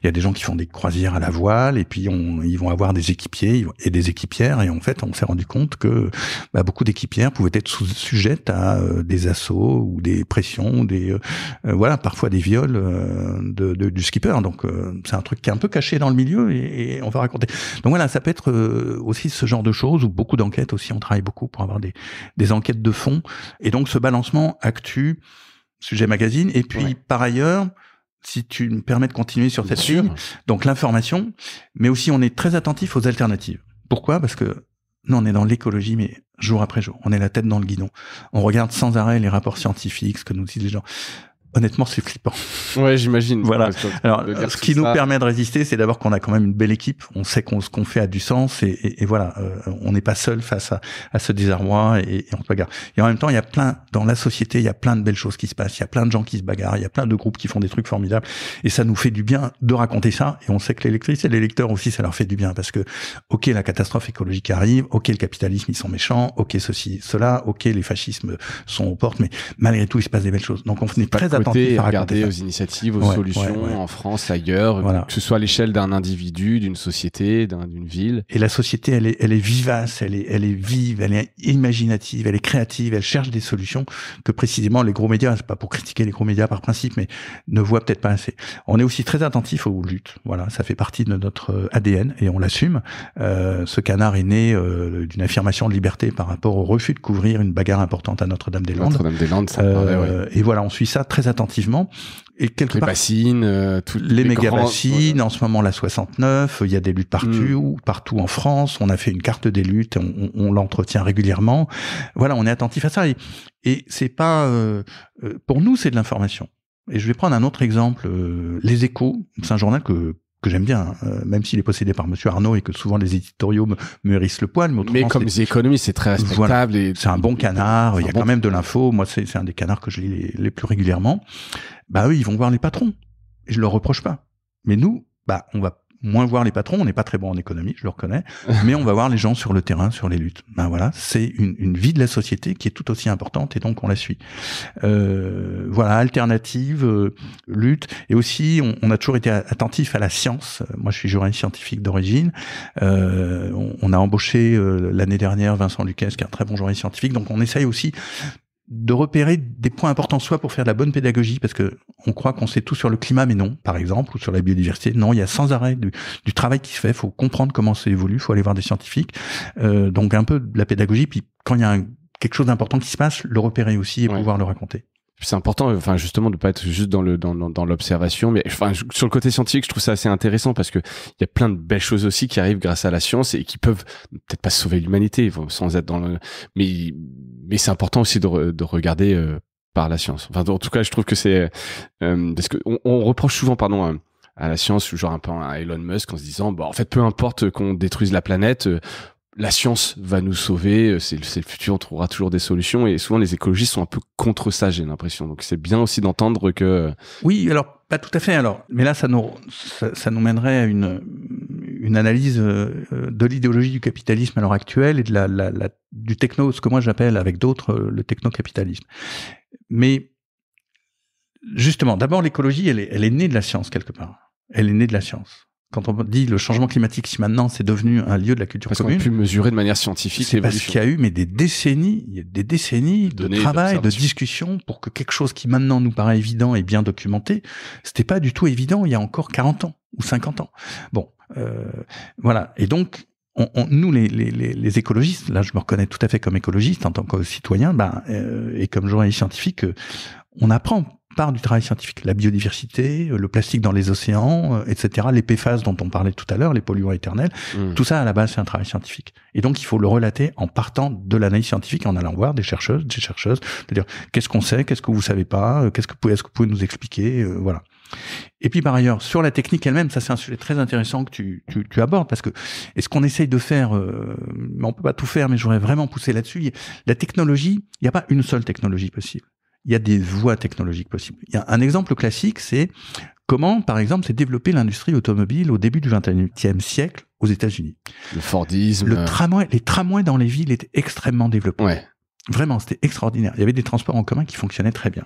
a des gens qui font des croisières à la voile, et puis ils vont avoir des équipiers et des équipières, et en fait on s'est rendu compte que beaucoup d'équipières pouvaient être sujettes à des assauts ou des pressions, ou parfois des viols du skipper. Donc c'est un truc qui est un peu caché dans le milieu, et on va raconter. Donc voilà, ça peut être aussi ce genre de choses, ou beaucoup d'enquêtes aussi, on travaille beaucoup pour avoir des enquêtes de fond, et donc ce balancement actu, sujet magazine, et puis par ailleurs, si tu me permets de continuer sur cette ligne, donc l'information, mais aussi on est très attentif aux alternatives. Pourquoi? Parce que nous on est dans l'écologie, mais jour après jour, on est la tête dans le guidon, on regarde sans arrêt les rapports scientifiques, ce que nous disent les gens. honnêtement, c'est flippant. Ouais, j'imagine. Voilà. Alors, ce qui nous ça... permet de résister, c'est d'abord qu'on a quand même une belle équipe. On sait ce qu'on fait a du sens et voilà, on n'est pas seul face à ce désarroi et on se bagarre. Et en même temps, dans la société, il y a plein de belles choses qui se passent. Il y a plein de gens qui se bagarrent. Il y a plein de groupes qui font des trucs formidables. Et ça nous fait du bien de raconter ça. Et on sait que les lectrices et les lecteurs aussi, ça leur fait du bien parce que, ok, la catastrophe écologique arrive. Ok, le capitalisme, ils sont méchants. Ok, ceci, cela. Ok, les fascismes sont aux portes. Mais malgré tout, il se passe des belles choses. Donc, on est très attentif à regarder aux initiatives, aux solutions en France, ailleurs, voilà. Que ce soit à l'échelle d'un individu, d'une société, d'une ville. Et la société, elle est vivace, elle est vive, elle est imaginative, elle est créative, elle cherche des solutions que précisément les gros médias, c'est pas pour critiquer les gros médias par principe, mais ne voient peut-être pas assez. On est aussi très attentif aux luttes. Voilà, ça fait partie de notre ADN et on l'assume. Ce canard est né d'une affirmation de liberté par rapport au refus de couvrir une bagarre importante à Notre-Dame-des-Landes. Notre-Dame-des-Landes, ça me paraît, ouais. Et voilà, on suit ça très attentivement. Et quelque part, bassines, les méga bassines, en ce moment la 69, il y a des luttes partout en France. On a fait une carte des luttes, on l'entretient régulièrement. Voilà, on est attentif à ça. Et c'est pas, pour nous, c'est de l'information. Et je vais prendre un autre exemple. Les Échos, c'est un journal que j'aime bien, même s'il est possédé par Monsieur Arnaud et que souvent les éditoriaux me hérissent le poil. Mais comme The Economist, c'est très respectable. Voilà, et c'est un bon canard, il y a quand même de l'info. Moi, c'est un des canards que je lis les plus régulièrement. Bah eux, ils vont voir les patrons. Et je leur reproche pas. Mais nous, on va moins voir les patrons. On n'est pas très bon en économie, je le reconnais. Mais on va voir les gens sur le terrain, sur les luttes. Voilà, c'est une vie de la société qui est tout aussi importante et donc on la suit. Voilà, alternative, lutte. Et aussi, on a toujours été attentif à la science. Moi, je suis journaliste scientifique d'origine. On a embauché l'année dernière Vincent Luquès, qui est un très bon journaliste scientifique. Donc, on essaye aussi de repérer des points importants, soit pour faire de la bonne pédagogie, parce que on croit qu'on sait tout sur le climat, mais non, par exemple, ou sur la biodiversité. Non, il y a sans arrêt du travail qui se fait. Il faut comprendre comment ça évolue. Il faut aller voir des scientifiques. Donc un peu de la pédagogie. Puis quand il y a quelque chose d'important qui se passe, le repérer aussi et pouvoir le raconter. C'est important, justement, de pas être juste dans l'observation, mais sur le côté scientifique, je trouve ça assez intéressant parce que il y a plein de belles choses aussi qui arrivent grâce à la science et qui peuvent peut-être pas sauver l'humanité, sans être mais c'est important aussi de regarder par la science. Enfin, en tout cas, je trouve que c'est parce que on reproche souvent, à la science, genre un peu à Elon Musk, en se disant, en fait, peu importe qu'on détruise la planète. La science va nous sauver, c'est le futur, on trouvera toujours des solutions et souvent les écologistes sont un peu contre ça, j'ai l'impression. Donc c'est bien aussi d'entendre que... Oui, alors pas tout à fait. Mais là ça nous mènerait à une analyse de l'idéologie du capitalisme à l'heure actuelle et de du techno, ce que moi j'appelle avec d'autres le techno-capitalisme. Mais justement, d'abord l'écologie, elle est née de la science quelque part. Elle est née de la science. Quand on dit le changement climatique, si maintenant c'est devenu un lieu de la culture commune, parce qu'on a pu mesurer de manière scientifique c'est parce qu'il y a eu des décennies de travail, de discussion pour que quelque chose qui maintenant nous paraît évident et bien documenté, c'était pas du tout évident il y a encore 40 ans ou 50 ans. Bon, voilà. Et donc nous les écologistes, là je me reconnais tout à fait comme écologiste en tant que citoyen, et comme journaliste scientifique, on apprend par du travail scientifique, la biodiversité, le plastique dans les océans, etc., les PFAS dont on parlait tout à l'heure, les polluants éternels, tout ça à la base c'est un travail scientifique. Et donc il faut le relater en partant de l'analyse scientifique, en allant voir des chercheuses, c'est-à-dire qu'est-ce qu'on sait, qu'est-ce que vous savez pas, est-ce que vous pouvez nous expliquer, voilà. Et puis par ailleurs, sur la technique elle-même, ça c'est un sujet très intéressant que tu abordes, parce que est-ce qu'on essaye de faire, on peut pas tout faire, mais j'aurais vraiment poussé là-dessus. La technologie, il n'y a pas une seule technologie possible. Il y a des voies technologiques possibles. Il y a un exemple classique, c'est comment, par exemple, s'est développée l'industrie automobile au début du XXIe siècle aux États-Unis. Le Fordisme. Les tramways dans les villes étaient extrêmement développés. Ouais. Vraiment, c'était extraordinaire. Il y avait des transports en commun qui fonctionnaient très bien.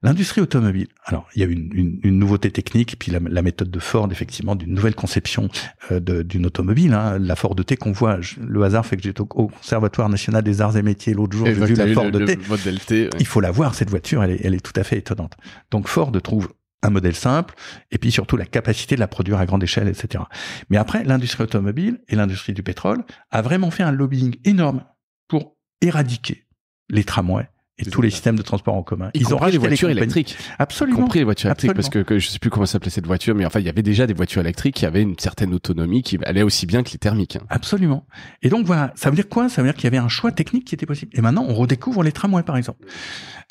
L'industrie automobile, alors il y a eu une nouveauté technique, puis la méthode de Ford, effectivement, d'une nouvelle conception d'une automobile. La Ford T qu'on voit, le hasard fait que j'étais au Conservatoire national des arts et métiers l'autre jour, j'ai vu la Ford T. Modèle T, ouais. Il faut la voir, cette voiture, elle est tout à fait étonnante. Donc Ford trouve un modèle simple, et puis surtout la capacité de la produire à grande échelle, etc. Mais après, l'industrie automobile et l'industrie du pétrole a vraiment fait un lobbying énorme pour éradiquer les tramways et tous les systèmes de transport en commun. Ils ont racheté les voitures électriques. Absolument. Y compris les voitures électriques, parce que je sais plus comment s'appelait cette voiture, mais enfin, il y avait déjà des voitures électriques qui avaient une certaine autonomie qui allait aussi bien que les thermiques. Absolument. Et donc voilà, ça veut dire quoi? Ça veut dire qu'il y avait un choix technique qui était possible. Et maintenant, on redécouvre les tramways, par exemple.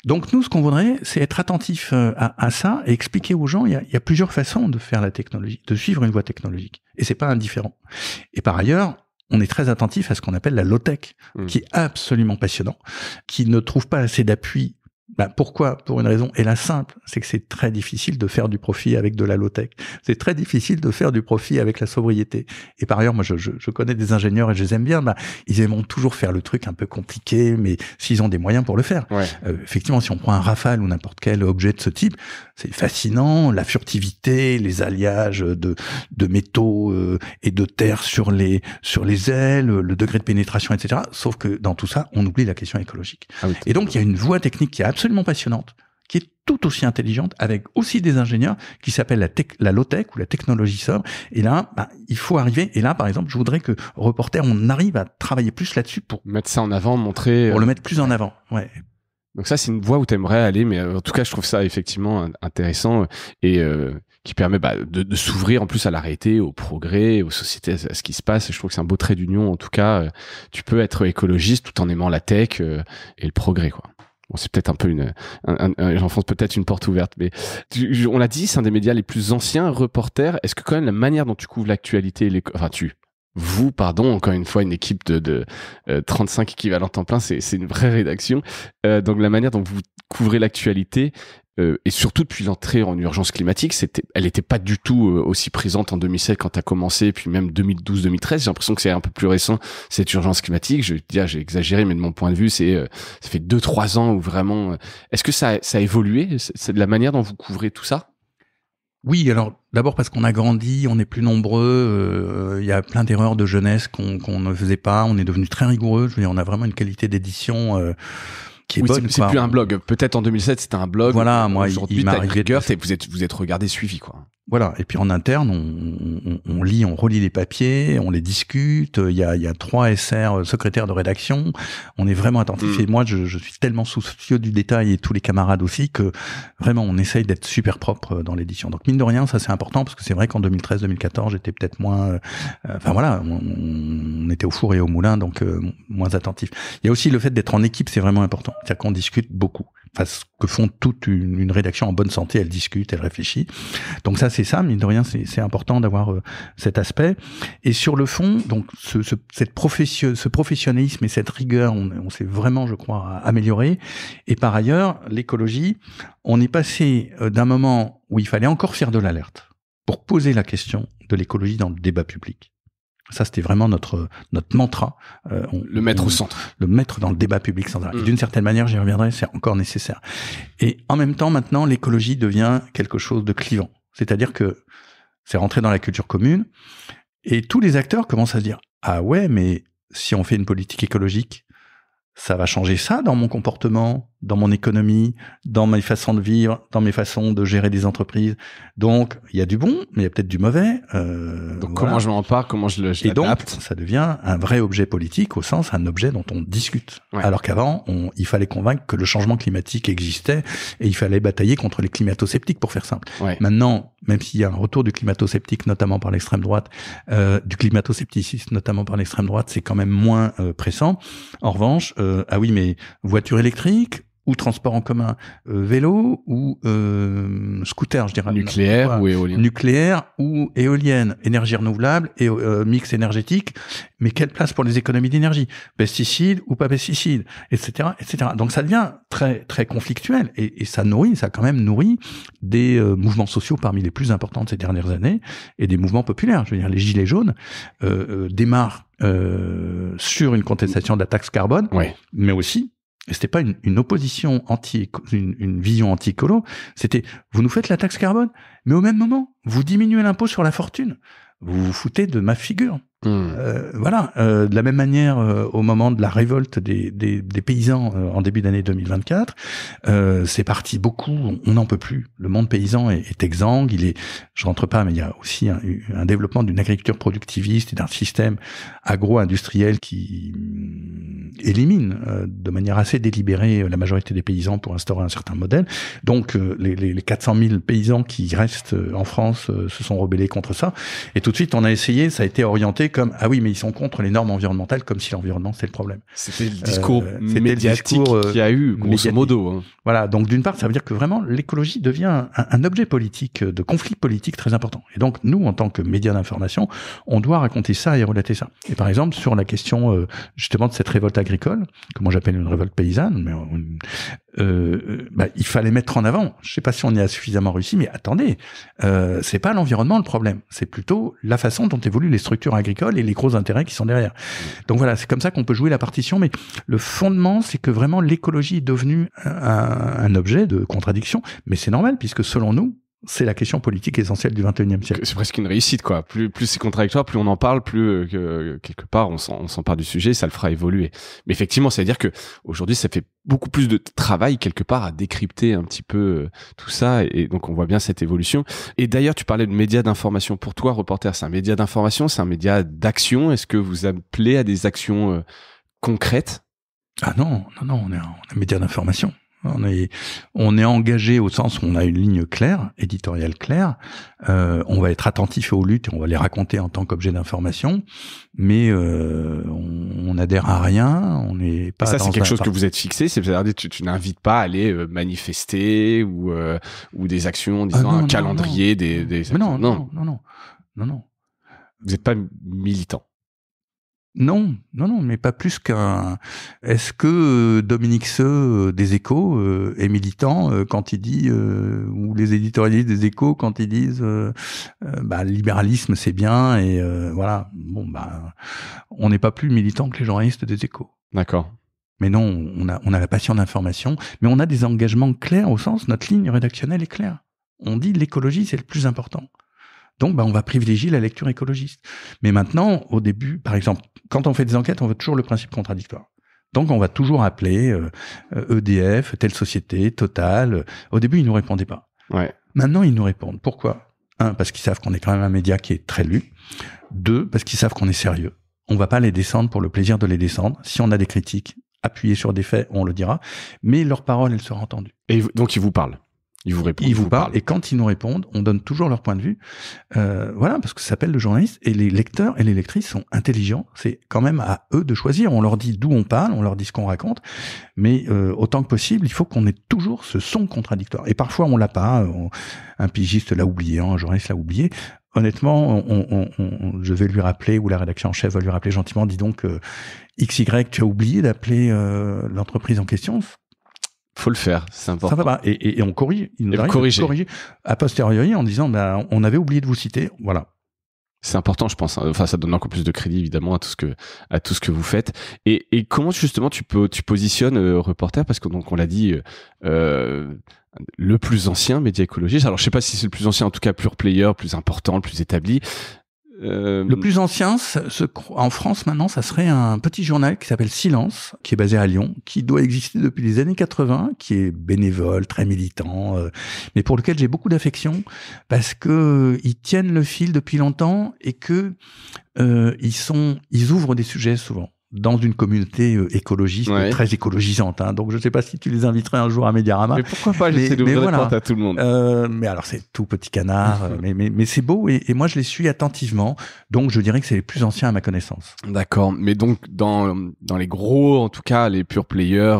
Donc nous, ce qu'on voudrait, c'est être attentif à ça et expliquer aux gens, il y a plusieurs façons de faire la technologie, de suivre une voie technologique. Et c'est pas indifférent. Et par ailleurs, on est très attentif à ce qu'on appelle la low-tech, qui est absolument passionnant, qui ne trouve pas assez d'appui. Pourquoi? Pour une raison, et la simple, c'est que c'est très difficile de faire du profit avec de la low-tech. C'est très difficile de faire du profit avec la sobriété. Et par ailleurs, moi, je connais des ingénieurs et je les aime bien. Ils aiment toujours faire le truc un peu compliqué, mais s'ils ont des moyens pour le faire. Ouais. Effectivement, si on prend un Rafale ou n'importe quel objet de ce type, c'est fascinant, la furtivité, les alliages de métaux et de terre sur les ailes, le degré de pénétration, etc. Sauf que dans tout ça, on oublie la question écologique. Ah oui, et donc, il y a une voie technique qui est absolument passionnante, qui est tout aussi intelligente, avec aussi des ingénieurs, qui s'appelle la low-tech ou la technologie sobre. Et là, il faut arriver. Et là, par exemple, je voudrais que Reporter, on arrive à travailler plus là-dessus pour mettre ça en avant, montrer. Pour le mettre plus en avant. Ouais. Donc ça, c'est une voie où tu aimerais aller, mais en tout cas, je trouve ça effectivement intéressant et qui permet de s'ouvrir en plus à la réalité, au progrès, aux sociétés, à ce qui se passe. Je trouve que c'est un beau trait d'union. En tout cas, tu peux être écologiste tout en aimant la tech et le progrès, quoi. Bon, c'est peut-être un peu j'enfonce peut-être une porte ouverte, mais on l'a dit, c'est un des médias les plus anciens, Reporter. Est-ce que quand même la manière dont tu couvres l'actualité, encore une fois, une équipe de 35 équivalents temps plein, c'est une vraie rédaction. Donc la manière dont vous couvrez l'actualité, et surtout depuis l'entrée en urgence climatique, elle était pas du tout aussi présente en 2007 quand t'as commencé, puis même 2012-2013. J'ai l'impression que c'est un peu plus récent, cette urgence climatique. Je vais te dire, j'ai exagéré, mais de mon point de vue, ça fait 2-3 ans où vraiment, est-ce que ça a évolué? C'est de la manière dont vous couvrez tout ça? Oui, alors d'abord parce qu'on a grandi, on est plus nombreux, il y a plein d'erreurs de jeunesse qu'on ne faisait pas, on est devenu très rigoureux, je veux dire, on a vraiment une qualité d'édition qui est bonne. C'est plus un blog. Peut-être en 2007 c'était un blog. Voilà, moi aujourd'hui t'as une rigueur, vous êtes regardé, suivi, quoi. Voilà. Et puis en interne, on lit, on relit les papiers, on les discute. Il y a 3 SR secrétaires de rédaction. On est vraiment attentif. Et moi, je suis tellement soucieux du détail, et tous les camarades aussi, que vraiment on essaye d'être super propre dans l'édition. Donc mine de rien, ça c'est important, parce que c'est vrai qu'en 2013-2014, j'étais peut-être moins. On était au four et au moulin, donc moins attentif. Il y a aussi le fait d'être en équipe, c'est vraiment important. C'est-à-dire qu'on discute beaucoup. Enfin, ce que font toute une rédaction en bonne santé, elle discute, elle réfléchit. Donc ça, c'est ça, mine de rien, c'est important d'avoir cet aspect. Et sur le fond, donc ce professionnalisme et cette rigueur, on s'est vraiment, je crois, amélioré. Et par ailleurs, l'écologie, on est passé d'un moment où il fallait encore faire de l'alerte pour poser la question de l'écologie dans le débat public. Ça, c'était vraiment notre mantra. Le mettre au centre. Le mettre dans le débat public central. Et d'une certaine manière, j'y reviendrai, c'est encore nécessaire. Et en même temps, maintenant, l'écologie devient quelque chose de clivant. C'est-à-dire que c'est rentré dans la culture commune et tous les acteurs commencent à se dire « Ah ouais, mais si on fait une politique écologique, ça va changer ça dans mon comportement, dans mon économie, dans mes façons de vivre, dans mes façons de gérer des entreprises. Donc, il y a du bon, mais il y a peut-être du mauvais. Donc, comment je m'en empare, comment je l'adapte. Et donc, ça devient un vrai objet politique, au sens un objet dont on discute. Ouais. Alors qu'avant, il fallait convaincre que le changement climatique existait et il fallait batailler contre les climato-sceptiques, pour faire simple. Ouais. Maintenant, même s'il y a un retour du climato-sceptique, notamment par l'extrême droite, du climato-scepticisme, notamment par l'extrême droite, c'est quand même moins pressant. En revanche, ah oui, mais voiture électrique ou transport en commun, vélo ou scooter, je dirais. Nucléaire ou éolien. Nucléaire ou éolienne, énergie renouvelable et mix énergétique. Mais quelle place pour les économies d'énergie? Pesticides ou pas pesticides, etc., etc. Donc ça devient très très conflictuel et ça a quand même nourri des mouvements sociaux parmi les plus importants de ces dernières années et des mouvements populaires. Je veux dire, les gilets jaunes démarrent sur une contestation de la taxe carbone, ouais. Mais aussi. Et c'était pas une opposition une vision anti-écolo, c'était vous nous faites la taxe carbone, mais au même moment, vous diminuez l'impôt sur la fortune. Vous vous foutez de ma figure. Voilà. De la même manière, au moment de la révolte des paysans en début d'année 2024, c'est parti beaucoup. On n'en peut plus. Le monde paysan est exsangue. Je rentre pas, mais il y a aussi un développement d'une agriculture productiviste et d'un système agro-industriel qui élimine de manière assez délibérée la majorité des paysans pour instaurer un certain modèle. Donc, les 400 000 paysans qui restent en France se sont rebellés contre ça. Et tout de suite, on a essayé. Ça a été orienté comme ah oui, mais ils sont contre les normes environnementales, comme si l'environnement c'était le problème. C'était le discours médiatique qu'il y a eu, grosso modo. Hein. Voilà, donc d'une part, ça veut dire que vraiment l'écologie devient un objet politique, de conflit politique très important. Et donc nous, en tant que médias d'information, on doit raconter ça et relater ça. Et par exemple, sur la question justement de cette révolte agricole, que moi j'appelle une révolte paysanne, mais il fallait mettre en avant. Je sais pas si on y a suffisamment réussi, mais attendez, c'est pas l'environnement le problème, c'est plutôt la façon dont évoluent les structures agricoles et les gros intérêts qui sont derrière. Donc voilà, c'est comme ça qu'on peut jouer la partition, mais le fondement, c'est que vraiment l'écologie est devenue un objet de contradiction, mais c'est normal, puisque selon nous, c'est la question politique essentielle du 21e siècle. C'est presque une réussite, quoi. Plus c'est contradictoire, plus on en parle, plus quelque part on s'empare du sujet, ça le fera évoluer. Mais effectivement, ça veut dire que aujourd'hui, ça fait beaucoup plus de travail quelque part à décrypter un petit peu tout ça, et donc on voit bien cette évolution. Et d'ailleurs, tu parlais de médias d'information. Pour toi, Reporter, c'est un média d'information, c'est un média d'action. Est-ce que vous appelez à des actions concrètes? Ah non, on est un média d'information. On est engagé au sens où on a une ligne claire, éditoriale claire. On va être attentif aux luttes et on va les raconter en tant qu'objet d'information, mais on n'adhère à rien. On n'est pas. Et ça, c'est quelque chose que vous êtes fixé. C'est-à-dire que tu n'invites pas à aller manifester ou des actions en disant un calendrier des. Non. Vous n'êtes pas militant. Non, mais pas plus qu'un. Est-ce que Dominique Seux des Échos est militant quand il dit ou les éditorialistes des Échos quand ils disent le libéralisme c'est bien et voilà. Bon on n'est pas plus militant que les journalistes des Échos. D'accord. Mais non, on a la passion d'information, mais on a des engagements clairs au sens notre ligne rédactionnelle est claire. On dit l'écologie c'est le plus important. Donc, on va privilégier la lecture écologiste. Mais maintenant, au début, par exemple, quand on fait des enquêtes, on veut toujours le principe contradictoire. Donc, on va toujours appeler EDF, telle société, Total. Au début, ils nous répondaient pas. Ouais. Maintenant, ils nous répondent. Pourquoi ? 1, parce qu'ils savent qu'on est quand même un média qui est très lu. 2, parce qu'ils savent qu'on est sérieux. On va pas les descendre pour le plaisir de les descendre. Si on a des critiques appuyées sur des faits, on le dira. Mais leur parole, elle sera entendue. Et donc, ils vous parlent. Ils vous répondent. Ils vous parlent, et quand ils nous répondent, on donne toujours leur point de vue. Voilà, parce que ça s'appelle le journaliste, et les lecteurs et les lectrices sont intelligents. C'est quand même à eux de choisir. On leur dit d'où on parle, on leur dit ce qu'on raconte, mais autant que possible, il faut qu'on ait toujours ce son contradictoire. Et parfois, on l'a pas. Un pigiste l'a oublié, un journaliste l'a oublié. Honnêtement, je vais lui rappeler, ou la rédaction en chef va lui rappeler gentiment, dis donc, XY, tu as oublié d'appeler l'entreprise en question. Faut le faire, c'est important. Ça va pas. Et on corrige. Il nous arrive de corriger a posteriori en disant, on avait oublié de vous citer. Voilà. C'est important, je pense. Enfin, ça donne encore plus de crédit, évidemment, à tout ce que vous faites. Et comment, justement, tu positionnes Reporter? Parce que, donc, on l'a dit, le plus ancien média écologiste. Alors, je sais pas si c'est le plus ancien, en tout cas, pure player, plus important, le plus établi. Le plus ancien, en France maintenant, ça serait un petit journal qui s'appelle Silence, qui est basé à Lyon, qui doit exister depuis les années 80, qui est bénévole, très militant, mais pour lequel j'ai beaucoup d'affection parce que ils tiennent le fil depuis longtemps et que ils ouvrent des sujets souvent dans une communauté écologiste, très écologisante. Donc, je ne sais pas si tu les inviterais un jour à Mediarama. Mais pourquoi pas? J'essaie d'ouvrir les portes à tout le monde. Mais alors, c'est tout petit canard. mais c'est beau et moi, je les suis attentivement. Donc, je dirais que c'est les plus anciens à ma connaissance. D'accord. Mais donc, dans les gros, en tout cas, les pure players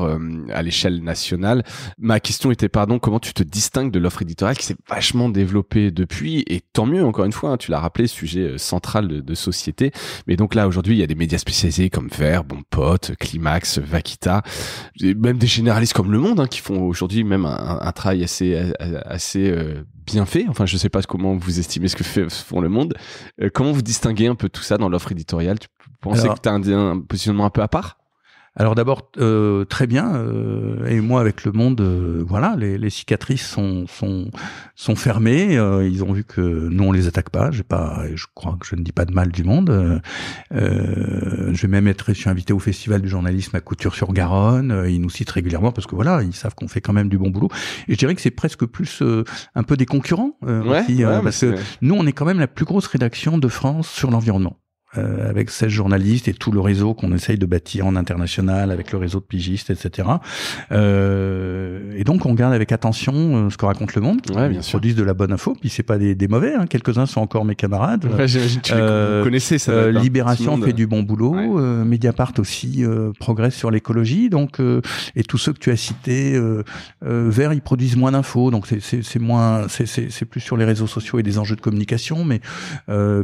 à l'échelle nationale, ma question était, comment tu te distingues de l'offre éditoriale qui s'est vachement développée depuis, et tant mieux, encore une fois, tu l'as rappelé, sujet central de société. Mais donc là, aujourd'hui, il y a des médias spécialisés comme Bon Pote, Climax, Vaquita, même des généralistes comme Le Monde qui font aujourd'hui même un travail assez bien fait. Enfin, je sais pas comment vous estimez ce que font Le Monde. Comment vous distinguez un peu tout ça dans l'offre éditoriale? Tu pensais que tu as un positionnement un peu à part? Alors d'abord, très bien. Et moi, avec Le Monde, voilà, les cicatrices sont fermées. Ils ont vu que nous, on les attaque pas. Je crois que je ne dis pas de mal du Monde. Je vais même je suis invité au Festival du journalisme à Couture-sur-Garonne. Ils nous citent régulièrement parce que voilà, ils savent qu'on fait quand même du bon boulot. Et je dirais que c'est presque plus un peu des concurrents aussi, parce que nous, on est quand même la plus grosse rédaction de France sur l'environnement. Avec 16 journalistes et tout le réseau qu'on essaye de bâtir en international avec le réseau de pigistes, etc. Et donc on regarde avec attention ce que raconte Le Monde. Ils produisent de la bonne info, puis c'est pas des mauvais. Hein. Quelques-uns sont encore mes camarades. Ouais, j'imagine que vous connaissez ça. Libération fait du bon boulot. Ouais. Mediapart aussi progresse sur l'écologie. Donc et tous ceux que tu as cités, Vert, ils produisent moins d'infos. Donc c'est moins, c'est plus sur les réseaux sociaux et des enjeux de communication. Mais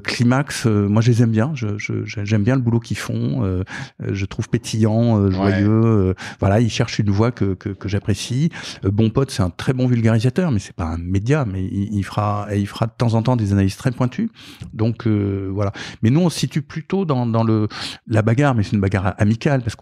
Climax, moi je les aime bien. J'aime bien le boulot qu'ils font. Je trouve pétillant, joyeux. Voilà, ils cherchent une voix que j'apprécie. Bon Pote, c'est un très bon vulgarisateur, mais c'est pas un média. Mais il fera de temps en temps des analyses très pointues. Donc voilà. Mais nous, on se situe plutôt dans la bagarre, mais c'est une bagarre amicale parce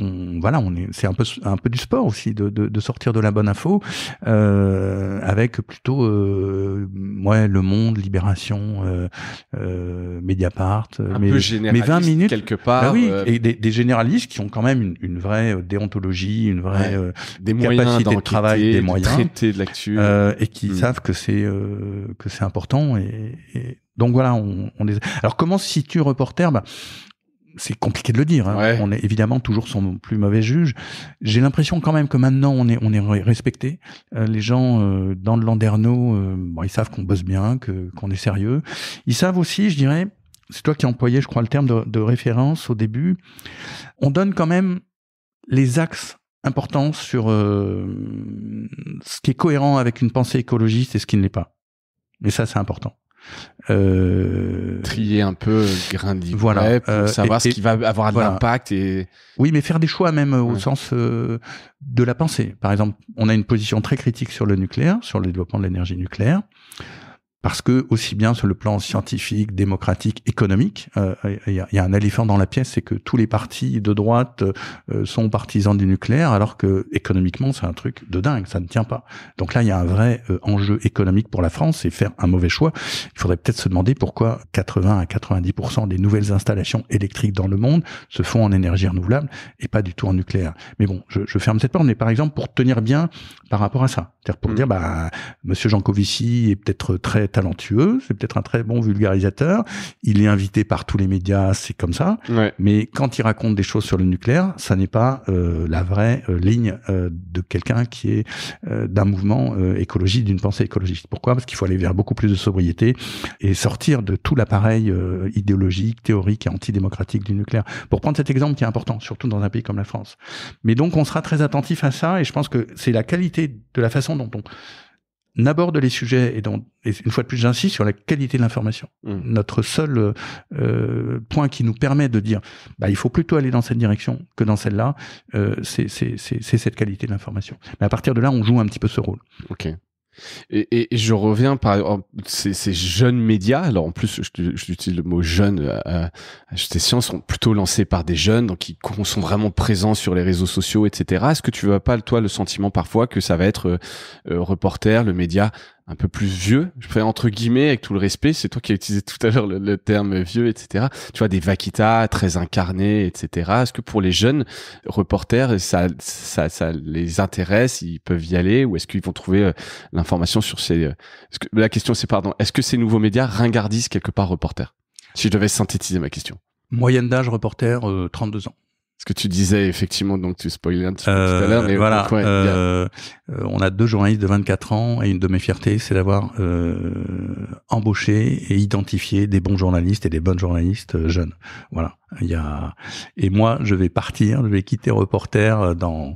c'est un peu du sport aussi de sortir de la bonne info avec plutôt Le Monde, Libération, Mediapart, mais 20 minutes quelque part. Et des généralistes qui ont quand même une vraie déontologie, une vraie des capacité de travail, des moyens, de traiter de l'actu, et qui savent que c'est important. Et donc voilà, Alors comment se situe Reporter? C'est compliqué de le dire. Hein. On est évidemment toujours son plus mauvais juge. J'ai l'impression quand même que maintenant on est respecté. Les gens dans le Landerneau, ils savent qu'on bosse bien, qu'on est sérieux. Ils savent aussi, je dirais. C'est toi qui employais, je crois, le terme de référence au début. On donne quand même les axes importants sur ce qui est cohérent avec une pensée écologiste et ce qui ne l'est pas. Et ça, c'est important. Trier un peu grain d'ivraie pour savoir ce qui va avoir de l'impact. Oui, mais faire des choix même au sens de la pensée. Par exemple, on a une position très critique sur le nucléaire, sur le développement de l'énergie nucléaire. Parce que, aussi bien sur le plan scientifique, démocratique, économique, il y a un éléphant dans la pièce, c'est que tous les partis de droite sont partisans du nucléaire, alors que économiquement, c'est un truc de dingue, ça ne tient pas. Donc là, il y a un vrai enjeu économique pour la France, et faire un mauvais choix. Il faudrait peut-être se demander pourquoi 80 à 90% des nouvelles installations électriques dans le monde se font en énergie renouvelable et pas du tout en nucléaire. Mais bon, je ferme cette porte, mais par exemple, pour tenir bien par rapport à ça. C'est-à-dire pour dire, Monsieur Jancovici est peut-être très talentueux, c'est peut-être un très bon vulgarisateur, il est invité par tous les médias, c'est comme ça, mais quand il raconte des choses sur le nucléaire, ça n'est pas la vraie ligne de quelqu'un qui est d'un mouvement écologiste, d'une pensée écologiste. Pourquoi? Parce qu'il faut aller vers beaucoup plus de sobriété et sortir de tout l'appareil idéologique, théorique et antidémocratique du nucléaire. Pour prendre cet exemple qui est important, surtout dans un pays comme la France. Mais donc on sera très attentif à ça, et je pense que c'est la qualité de la façon dont on aborde les sujets, et une fois de plus j'insiste sur la qualité de l'information. Notre seul point qui nous permet de dire il faut plutôt aller dans cette direction que dans celle-là, c'est cette qualité de l'information. Mais à partir de là, on joue un petit peu ce rôle. Ok. Et je reviens par ces jeunes médias. Alors en plus, j'utilise le mot jeune. HEC Sciences sont plutôt lancés par des jeunes, donc qui sont vraiment présents sur les réseaux sociaux, etc. Est-ce que tu n'as pas toi le sentiment parfois que ça va être Reporter, le média un peu plus vieux, je fais entre guillemets avec tout le respect, c'est toi qui as utilisé tout à l'heure le terme vieux, etc. Tu vois, des Vaquita très incarnés, etc. Est-ce que pour les jeunes reporters, ça les intéresse, ils peuvent y aller, ou est-ce qu'ils vont trouver l'information sur la question c'est, est-ce que ces nouveaux médias ringardisent quelque part Reporter? Si je devais synthétiser ma question. Moyenne d'âge Reporter, 32 ans. Ce que tu disais, effectivement, donc tu spoilais un petit peu tout à l'heure, mais voilà. On a 2 journalistes de 24 ans, et une de mes fiertés, c'est d'avoir embauché et identifié des bons journalistes et des bonnes journalistes jeunes. Voilà. Et moi, je vais quitter Reporter dans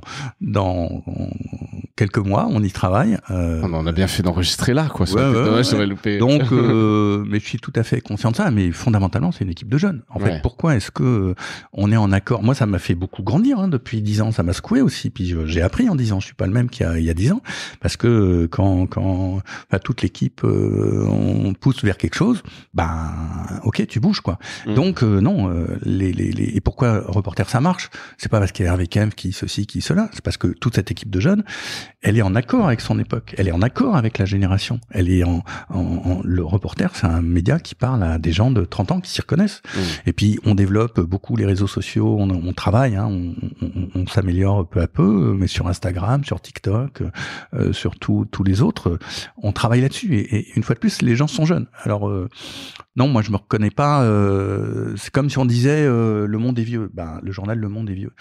quelques mois, on y travaille. On a bien fait d'enregistrer là, quoi. Ouais, Dommage, j'aurais loupé. Donc, mais je suis tout à fait conscient de ça. Mais fondamentalement, c'est une équipe de jeunes. En fait, pourquoi est-ce que on est en accord? Moi, ça m'a fait beaucoup grandir depuis 10 ans. Ça m'a secoué aussi. Puis j'ai appris en 10 ans. Je suis pas le même qu'il y a 10 ans, parce que quand toute l'équipe on pousse vers quelque chose, ok, tu bouges quoi. Donc non, et pourquoi Reporter ça marche? C'est pas parce qu'il y a Hervé Kempf qui ceci, qui cela. C'est parce que toute cette équipe de jeunes, elle est en accord avec son époque. Elle est en accord avec la génération. Elle est le Reporter, c'est un média qui parle à des gens de 30 ans qui s'y reconnaissent. Et puis on développe beaucoup les réseaux sociaux. On travaille, on s'améliore peu à peu, mais sur Instagram, sur TikTok, sur tous les autres, on travaille là-dessus. Et une fois de plus, les gens sont jeunes. Alors non, moi je me reconnais pas. C'est comme si on disait le monde est vieux. Le journal Le Monde est vieux.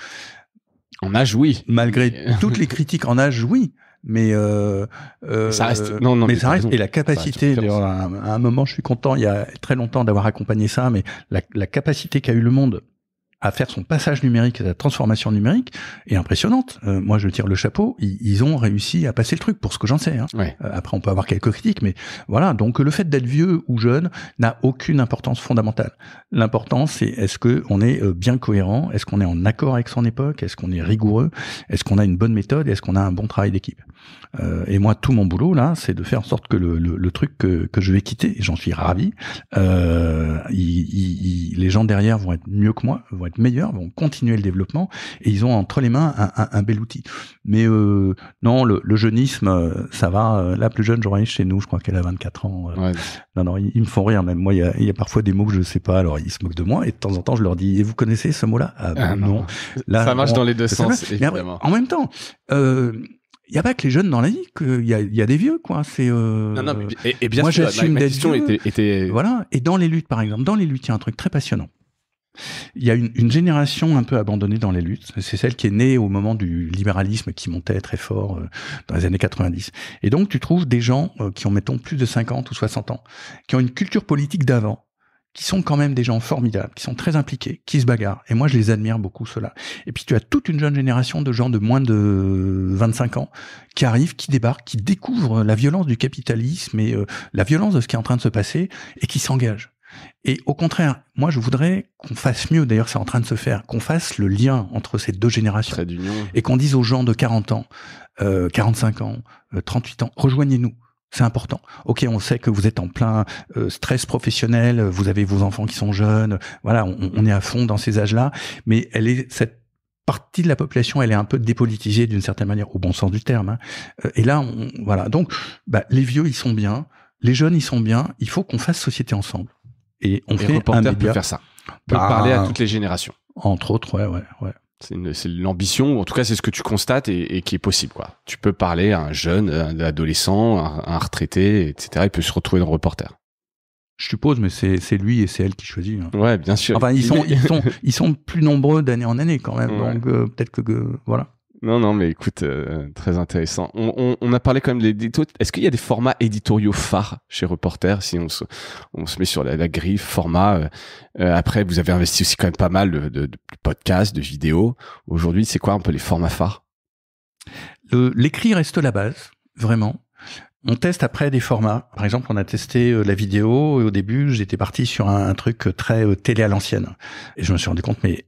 En âge, oui. Malgré toutes les critiques en âge, oui. Mais ça reste. Mais ça reste. Et la capacité. À un moment, je suis content. Il y a très longtemps d'avoir accompagné ça, mais la capacité qu'a eu Le Monde à faire son passage numérique, sa transformation numérique, est impressionnante. Moi, je tire le chapeau. Ils ont réussi à passer le truc, pour ce que j'en sais. Après, on peut avoir quelques critiques, mais voilà. Donc, le fait d'être vieux ou jeune n'a aucune importance fondamentale. L'important, c'est est-ce que on est bien cohérent, est-ce qu'on est en accord avec son époque, est-ce qu'on est rigoureux, est-ce qu'on a une bonne méthode, est-ce qu'on a un bon travail d'équipe. Et moi, tout mon boulot là, c'est de faire en sorte que le truc que je vais quitter, et j'en suis ravi, les gens derrière vont être mieux que moi, vont être meilleurs, vont continuer le développement, et ils ont entre les mains un bel outil. Mais non, le jeunisme, ça va. La plus jeune journaliste chez nous, je crois qu'elle a 24 ans. Non, ils me font rire. Même moi, il y a parfois des mots que je sais pas, alors ils se moquent de moi, et de temps en temps, je leur dis, et vous connaissez ce mot-là? Non. Là, ça marche dans les deux sens, évidemment. En même temps, il y a pas que les jeunes dans la vie, il y a des vieux, quoi. C'est non, et bien moi, sûr, j'assume ma d'être question vieux. était Voilà. Et dans les luttes, par exemple, il y a un truc très passionnant. Il y a une génération un peu abandonnée dans les luttes. C'est celle qui est née au moment du libéralisme qui montait très fort dans les années 90. Et donc, tu trouves des gens qui ont, mettons, plus de 50 ou 60 ans, qui ont une culture politique d'avant, qui sont quand même des gens formidables, qui sont très impliqués, qui se bagarrent. Et moi, je les admire beaucoup, ceux-là. Et puis, tu as toute une jeune génération de gens de moins de 25 ans qui arrivent, qui débarquent, qui découvrent la violence du capitalisme et la violence de ce qui est en train de se passer et qui s'engagent. Et au contraire, moi, je voudrais qu'on fasse mieux, d'ailleurs, c'est en train de se faire, qu'on fasse le lien entre ces deux générations. Trait d'union. Et qu'on dise aux gens de 40 ans, 45 ans, 38 ans, rejoignez-nous. C'est important. Ok, on sait que vous êtes en plein stress professionnel, vous avez vos enfants qui sont jeunes, voilà, on est à fond dans ces âges-là, mais cette partie de la population, elle est un peu dépolitisée d'une certaine manière, au bon sens du terme. Et là, voilà. Donc, les vieux, ils sont bien, les jeunes, ils sont bien. Il faut qu'on fasse société ensemble. Et on fait un média. Peut faire ça. Peut parler à toutes les générations. Entre autres, ouais. C'est l'ambition, en tout cas c'est ce que tu constates et qui est possible, quoi. Tu peux parler à un jeune, un adolescent, un retraité, etc. Il peut se retrouver dans Reporter. Je suppose, mais c'est lui et c'est elle qui choisit. Ouais, bien sûr. Enfin, ils sont plus nombreux d'année en année quand même, donc peut-être que voilà. Non, mais écoute, très intéressant. On a parlé quand même d'édito. Est-ce qu'il y a des formats éditoriaux phares chez Reporter, si on se met sur la grille format? Après, vous avez investi aussi quand même pas mal de podcasts, de vidéos. Aujourd'hui, c'est quoi un peu les formats phares? L'écrit reste la base, vraiment. On teste après des formats. Par exemple, on a testé la vidéo, et au début, j'étais parti sur un truc très télé à l'ancienne. Et je me suis rendu compte, mais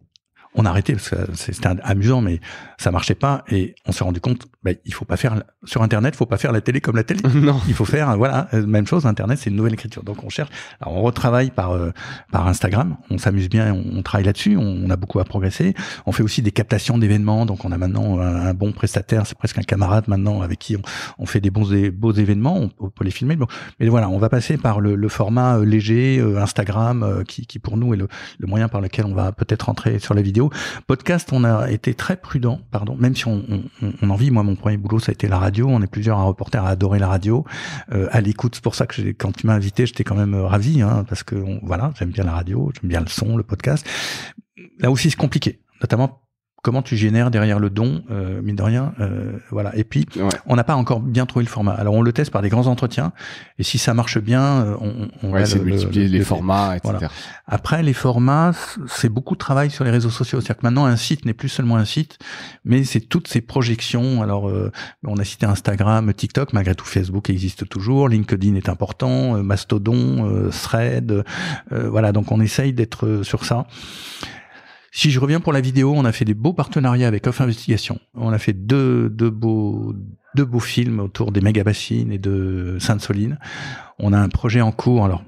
on a arrêté parce que c'était amusant, mais ça marchait pas, et on s'est rendu compte, il faut pas faire sur Internet, faut pas faire la télé comme la télé. Non. Il faut faire, même chose. Internet, c'est une nouvelle écriture. Donc on cherche. Alors on retravaille par Instagram. On s'amuse bien, on travaille là-dessus. On a beaucoup à progresser. On fait aussi des captations d'événements. Donc on a maintenant un bon prestataire, c'est presque un camarade maintenant avec qui on fait des beaux événements. On peut les filmer. Bon. Mais voilà, on va passer par le format léger Instagram, qui pour nous est le moyen par lequel on va peut-être entrer sur la vidéo. Podcast, on a été très prudent, même si on en vit. Moi, mon premier boulot, ça a été la radio. On est plusieurs à Reporter à adorer la radio, à l'écoute. C'est pour ça que quand tu m'as invité, j'étais quand même ravi, parce que j'aime bien la radio, j'aime bien le son, le podcast. Là aussi, c'est compliqué, notamment comment tu génères derrière le don, mine de rien, voilà. Et puis, on n'a pas encore bien trouvé le format. Alors, on le teste par des grands entretiens, et si ça marche bien, on va essayer de multiplier les formats, etc. Voilà. Après, les formats, c'est beaucoup de travail sur les réseaux sociaux. C'est-à-dire que maintenant, un site n'est plus seulement un site, mais c'est toutes ces projections. Alors, on a cité Instagram, TikTok, malgré tout, Facebook existe toujours, LinkedIn est important, Mastodon, Thread, voilà. Donc, on essaye d'être sur ça. Si je reviens pour la vidéo, on a fait des beaux partenariats avec Off Investigation. On a fait deux beaux films autour des méga-bassines et de Sainte-Soline. On a un projet en cours. Alors,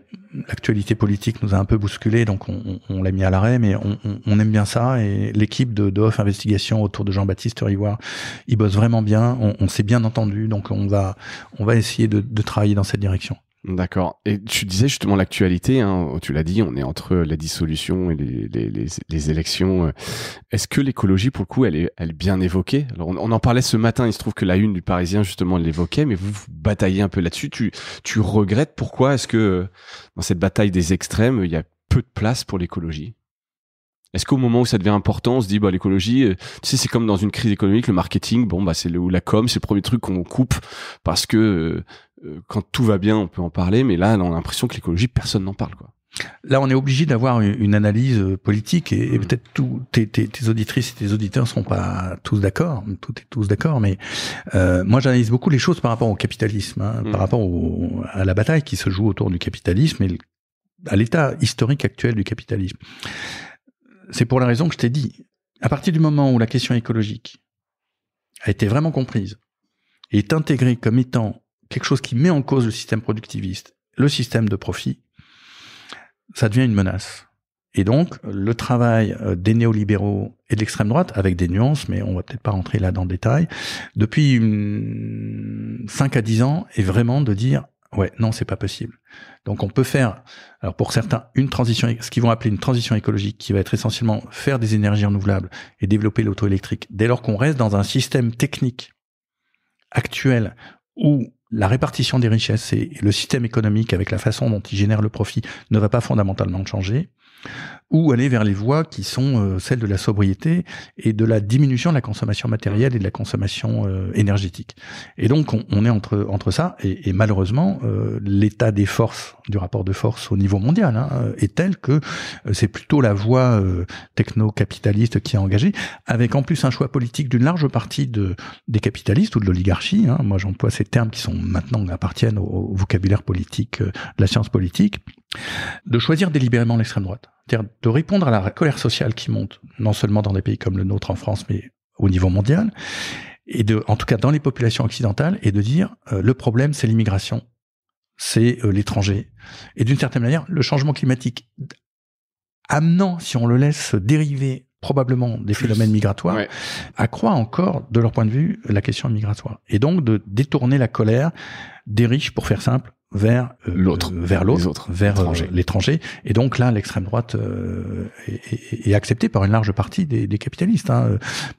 l'actualité politique nous a un peu bousculé, donc on l'a mis à l'arrêt, mais on aime bien ça. Et l'équipe de Off Investigation autour de Jean-Baptiste Rivoire, ils bossent vraiment bien. On s'est bien entendu, donc on va essayer de travailler dans cette direction. D'accord. Et tu disais justement l'actualité, hein, tu l'as dit, on est entre la dissolution et les élections. Est-ce que l'écologie, pour le coup, elle est bien évoquée? Alors, on en parlait ce matin, il se trouve que la une du Parisien, justement, l'évoquait, mais vous bataillez un peu là-dessus. Tu regrettes pourquoi est-ce que dans cette bataille des extrêmes, il y a peu de place pour l'écologie? Est-ce qu'au moment où ça devient important, on se dit, l'écologie, tu sais, c'est comme dans une crise économique, le marketing, c'est la com, c'est le premier truc qu'on coupe parce que quand tout va bien, on peut en parler, mais là, on a l'impression que l'écologie, personne n'en parle, quoi. Là, on est obligé d'avoir une analyse politique et peut-être tes auditrices et tes auditeurs ne seront pas tous d'accord, mais moi, j'analyse beaucoup les choses par rapport au capitalisme, par rapport à la bataille qui se joue autour du capitalisme et à l'état historique actuel du capitalisme. C'est pour la raison que je t'ai dit. À partir du moment où la question écologique a été vraiment comprise et est intégrée comme étant quelque chose qui met en cause le système productiviste, le système de profit, ça devient une menace. Et donc, le travail des néolibéraux et de l'extrême droite, avec des nuances, mais on va peut-être pas rentrer là dans le détail, depuis 5 à 10 ans, est vraiment de dire ouais, non, c'est pas possible. Donc on peut faire, alors pour certains, ce qu'ils vont appeler une transition écologique, qui va être essentiellement faire des énergies renouvelables et développer l'auto électrique, dès lors qu'on reste dans un système technique actuel où la répartition des richesses et le système économique avec la façon dont il génère le profit ne va pas fondamentalement changer, ou aller vers les voies qui sont celles de la sobriété et de la diminution de la consommation matérielle et de la consommation énergétique. Et donc, on est entre ça, et malheureusement, l'état des forces, du rapport de force au niveau mondial, est tel que c'est plutôt la voie techno-capitaliste qui est engagée, avec en plus un choix politique d'une large partie des capitalistes ou de l'oligarchie. Moi, j'emploie ces termes qui sont maintenant appartiennent au vocabulaire politique, de la science politique, de choisir délibérément l'extrême droite. C'est-à-dire de répondre à la colère sociale qui monte, non seulement dans des pays comme le nôtre en France, mais au niveau mondial, et en tout cas dans les populations occidentales, et de dire le problème c'est l'immigration, c'est l'étranger. Et d'une certaine manière, le changement climatique amenant, si on le laisse dériver probablement des phénomènes migratoires, accroît encore, de leur point de vue, la question migratoire. Et donc de détourner la colère des riches, pour faire simple, vers l'étranger. Et donc là, l'extrême droite est acceptée par une large partie des capitalistes.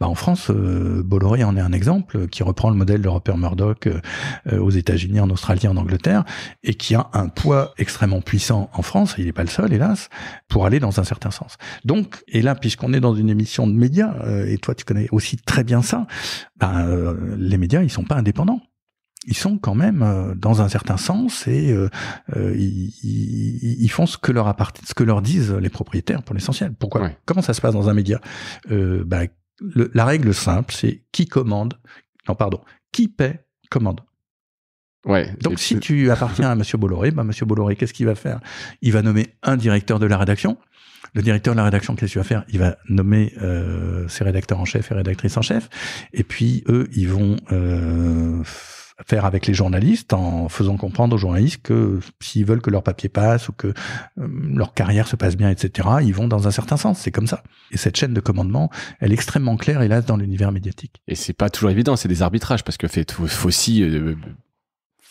En France, Bolloré en est un exemple, qui reprend le modèle de Rupert Murdoch aux États-Unis, en Australie, en Angleterre, et qui a un poids extrêmement puissant en France, il n'est pas le seul, hélas, pour aller dans un certain sens. Donc, et là, puisqu'on est dans une émission de médias, et toi tu connais aussi très bien ça, les médias, ils sont pas indépendants. Ils sont quand même dans un certain sens et ils font ce que leur disent les propriétaires pour l'essentiel. Pourquoi ? Comment ça se passe dans un média ? La règle simple, c'est qui paie commande. Donc si tu appartiens à Monsieur Bolloré, Monsieur Bolloré, qu'est-ce qu'il va faire ? Il va nommer un directeur de la rédaction. Le directeur de la rédaction, qu'est-ce qu'il va faire ? Il va nommer ses rédacteurs en chef et rédactrices en chef. Et puis eux, ils vont faire avec les journalistes en faisant comprendre aux journalistes que s'ils veulent que leur papier passe ou que leur carrière se passe bien, etc., ils vont dans un certain sens. C'est comme ça. Et cette chaîne de commandement, elle est extrêmement claire, hélas, dans l'univers médiatique. Et c'est pas toujours évident, c'est des arbitrages, parce que faut aussi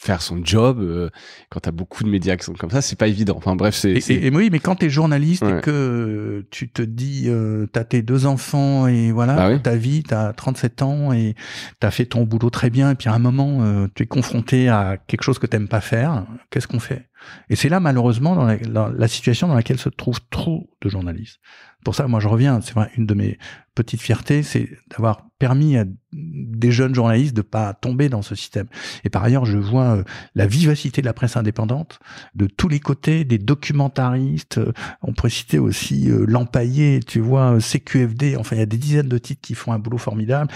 faire son job, quand t'as beaucoup de médias qui sont comme ça, c'est pas évident. Enfin bref, oui, mais quand t'es journaliste et que tu te dis, t'as tes 2 enfants et voilà, ta vie, t'as 37 ans et t'as fait ton boulot très bien, et puis à un moment, tu es confronté à quelque chose que t'aimes pas faire, qu'est-ce qu'on fait ? Et c'est là, malheureusement, dans la situation dans laquelle se trouvent trop de journalistes. Pour ça, moi, je reviens, c'est vrai, une de mes petites fiertés, c'est d'avoir permis à des jeunes journalistes de pas tomber dans ce système. Et par ailleurs, je vois la vivacité de la presse indépendante de tous les côtés, des documentaristes. On pourrait citer aussi l'Empaillé, tu vois, CQFD. Enfin, il y a des dizaines de titres qui font un boulot formidable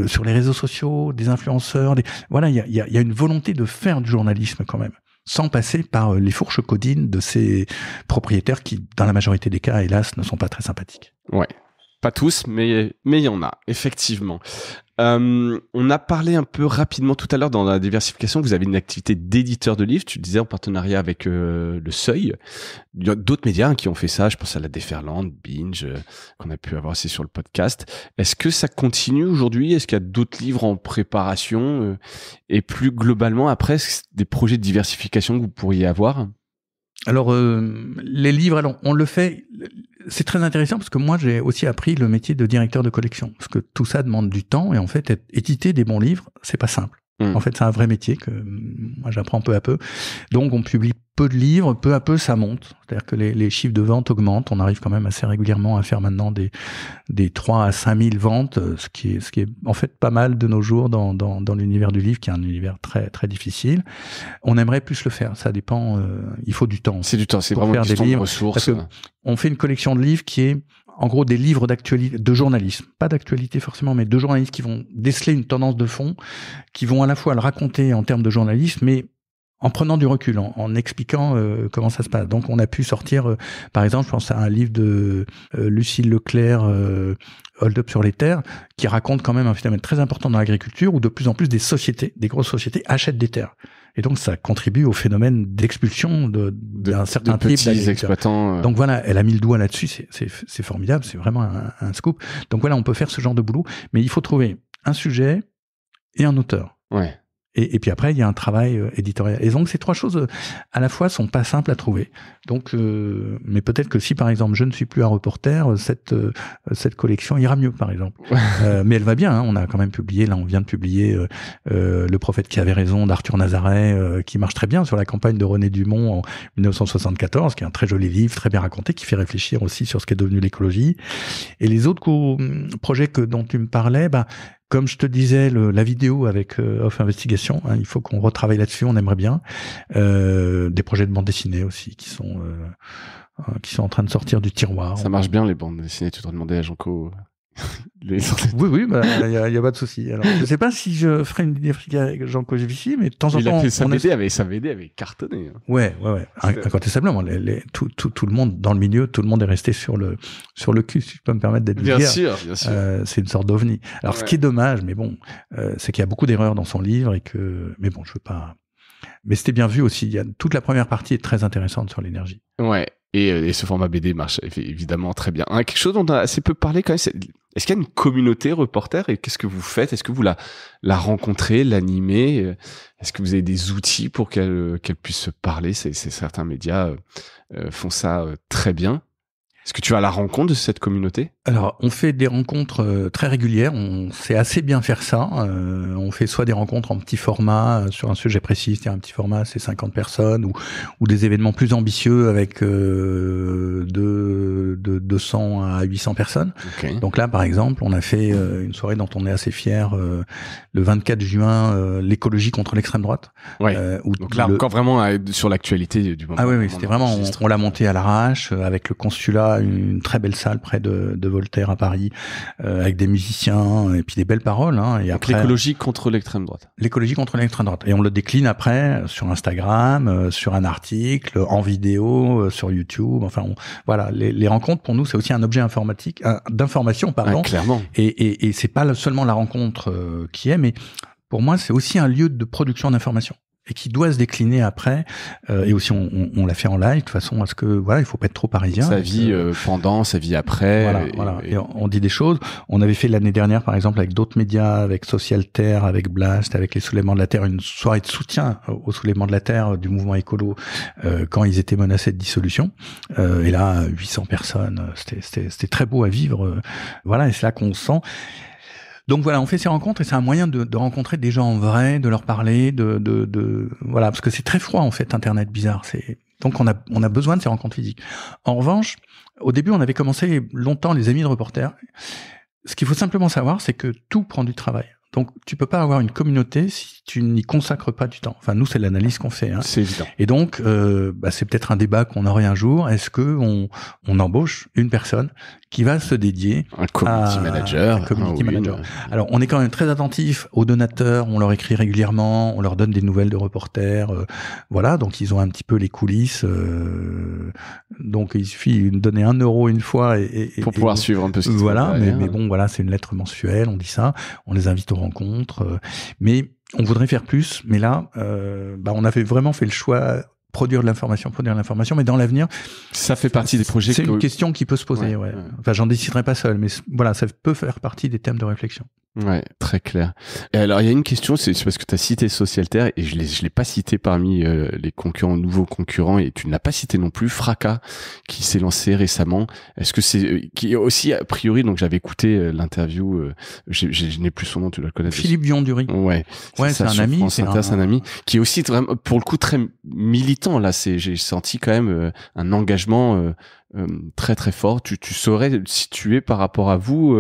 sur les réseaux sociaux, des influenceurs. Voilà, il y a une volonté de faire du journalisme quand même, sans passer par les fourches codines de ces propriétaires qui, dans la majorité des cas, hélas, ne sont pas très sympathiques. Ouais. Pas tous, mais il y en a, effectivement. On a parlé un peu rapidement tout à l'heure dans la diversification. Vous avez une activité d'éditeur de livres, tu le disais, en partenariat avec Le Seuil. Il y a d'autres médias qui ont fait ça. Je pense à La Déferlante, Binge, qu'on a pu avoir aussi sur le podcast. Est-ce que ça continue aujourd'hui? Est-ce qu'il y a d'autres livres en préparation? Et plus globalement, après, des projets de diversification que vous pourriez avoir? Alors, les livres, alors, on le fait. C'est très intéressant parce que moi, j'ai aussi appris le métier de directeur de collection. Parce que tout ça demande du temps et en fait, éditer des bons livres, c'est pas simple. En fait, c'est un vrai métier que moi, j'apprends peu à peu. Donc, on publie peu de livres, peu à peu, ça monte. C'est-à-dire que les chiffres de vente augmentent. On arrive quand même assez régulièrement à faire maintenant des 3 à 5 000 ventes, ce qui est en fait pas mal de nos jours dans l'univers du livre, qui est un univers très, très difficile. On aimerait plus le faire. Ça dépend, il faut du temps. C'est du temps, c'est pour vraiment faire des livres, ressources. Parce que on fait une collection de livres qui est, en gros, des livres d'actualité, de journalisme. Pas d'actualité forcément, mais de journalistes qui vont déceler une tendance de fond, qui vont à la fois le raconter en termes de journalisme, mais en prenant du recul, en expliquant comment ça se passe. Donc, on a pu sortir, par exemple, je pense à un livre de Lucille Leclerc, Hold Up sur les terres, qui raconte quand même un phénomène très important dans l'agriculture, où de plus en plus des sociétés, des grosses sociétés, achètent des terres. Et donc, ça contribue au phénomène d'expulsion d'un certain type petits exploitants. Donc voilà, elle a mis le doigt là-dessus, c'est formidable, c'est vraiment un scoop. Donc voilà, on peut faire ce genre de boulot, mais il faut trouver un sujet et un auteur. Ouais. Et puis après, il y a un travail éditorial. Et donc, ces trois choses, à la fois, sont pas simples à trouver. Donc, mais peut-être que si, par exemple, je ne suis plus un reporter, cette collection ira mieux, par exemple. Mais elle va bien, hein. On a quand même publié, là, on vient de publier Le prophète qui avait raison d'Arthur Nazaret, qui marche très bien sur la campagne de René Dumont en 1974, qui est un très joli livre, très bien raconté, qui fait réfléchir aussi sur ce qu'est devenu l'écologie. Et les autres projets dont tu me parlais, comme je te disais, la vidéo avec Off Investigation, hein, il faut qu'on retravaille là-dessus, on aimerait bien. Des projets de bande dessinée aussi qui sont en train de sortir du tiroir. Ça marche bien les bandes dessinées, tu dois demander à Janco. Oui, y a pas de souci. Alors, je sais pas si je ferai une diversification avec Jean Cogevici, mais de temps en temps, sa BD avait cartonné. Hein. Ouais. Incontestablement, tout le monde dans le milieu, tout le monde est resté sur le cul, si je peux me permettre d'être vulgaire. Bien sûr. C'est une sorte d'ovni. Alors, ce qui est dommage, mais bon, c'est qu'il y a beaucoup d'erreurs dans son livre mais bon, je veux pas. Mais c'était bien vu aussi. Toute la première partie est très intéressante sur l'énergie. Ouais. Et ce format BD marche évidemment très bien. Quelque chose dont on a assez peu parlé quand même, est-ce qu'il y a une communauté reporter et qu'est-ce que vous faites? Est-ce que vous la rencontrez, l'animez? Est-ce que vous avez des outils pour qu'elle puisse se parler? Certains médias font ça très bien. Est-ce que tu vas à la rencontre de cette communauté? Alors, on fait des rencontres très régulières. On sait assez bien faire ça. On fait soit des rencontres en petit format sur un sujet précis, c'est-à-dire un petit format, c'est 50 personnes, ou des événements plus ambitieux avec de 200 à 800 personnes. Okay. Donc là, par exemple, on a fait une soirée dont on est assez fier, le 24 juin, l'écologie contre l'extrême droite. Ouais. Donc là, encore vraiment sur l'actualité du moment. Ah oui, c'était vraiment, on l'a monté à l'arrache avec le consulat, une très belle salle près de Voltaire à Paris, avec des musiciens et puis des belles paroles. Hein, et donc après, l'écologie contre l'extrême droite. L'écologie contre l'extrême droite. Et on le décline après sur Instagram, sur un article, en vidéo, sur YouTube. Enfin, voilà, les rencontres pour nous c'est aussi un objet d'information, pardon. Ouais, clairement. Et c'est pas seulement la rencontre qui est, mais pour moi c'est aussi un lieu de production d'information. Et qui doit se décliner après, et aussi on l'a fait en live de façon à ce que il faut pas être trop parisien. Sa vie pendant, sa vie après. Voilà. Et on dit des choses. On avait fait l'année dernière, par exemple, avec d'autres médias, avec Social Terre, avec Blast, avec les Soulèvements de la Terre, une soirée de soutien aux Soulèvements de la Terre du mouvement écolo quand ils étaient menacés de dissolution. Et là, 800 personnes, c'était très beau à vivre. Voilà, et c'est là qu'on sent. Donc voilà, on fait ces rencontres et c'est un moyen de rencontrer des gens en vrai, de leur parler, voilà, parce que c'est très froid en fait, Internet bizarre. Donc on a besoin de ces rencontres physiques. En revanche, au début, on avait commencé longtemps les amis de reporters. Ce qu'il faut simplement savoir, c'est que tout prend du travail. Donc, tu peux pas avoir une communauté si tu n'y consacres pas du temps. Enfin, nous, c'est l'analyse qu'on fait. Hein. C'est évident. Et donc, c'est peut-être un débat qu'on aurait un jour. Est-ce que on embauche une personne qui va se dédier un community manager. Alors, on est quand même très attentif aux donateurs. On leur écrit régulièrement. On leur donne des nouvelles de reporters. Voilà. Donc, ils ont un petit peu les coulisses. Donc, il suffit de donner 1 euro une fois pour pouvoir suivre un peu ce qui se passe. Voilà. Mais bon, voilà, c'est une lettre mensuelle. On dit ça. On les invite aux rencontres, mais on voudrait faire plus. Mais là, on avait vraiment fait le choix produire de l'information, mais dans l'avenir, ça fait partie des projets. C'est une question qui peut se poser. Ouais. Enfin, j'en déciderai pas seul, mais voilà, ça peut faire partie des thèmes de réflexion. Ouais, très clair. Et alors, il y a une question, c'est parce que tu as cité Socialter et je l'ai pas cité parmi les nouveaux concurrents, et tu ne l'as pas cité non plus, Fracas, qui s'est lancé récemment. Est-ce que qui est aussi, a priori, donc j'avais écouté l'interview, je n'ai plus son nom, tu dois le connaître. Philippe Vionduri. Ouais, c'est un ami. C'est un ami qui est aussi vraiment, pour le coup, très militant. Là, j'ai senti quand même un engagement très très fort. Tu saurais situer par rapport à vous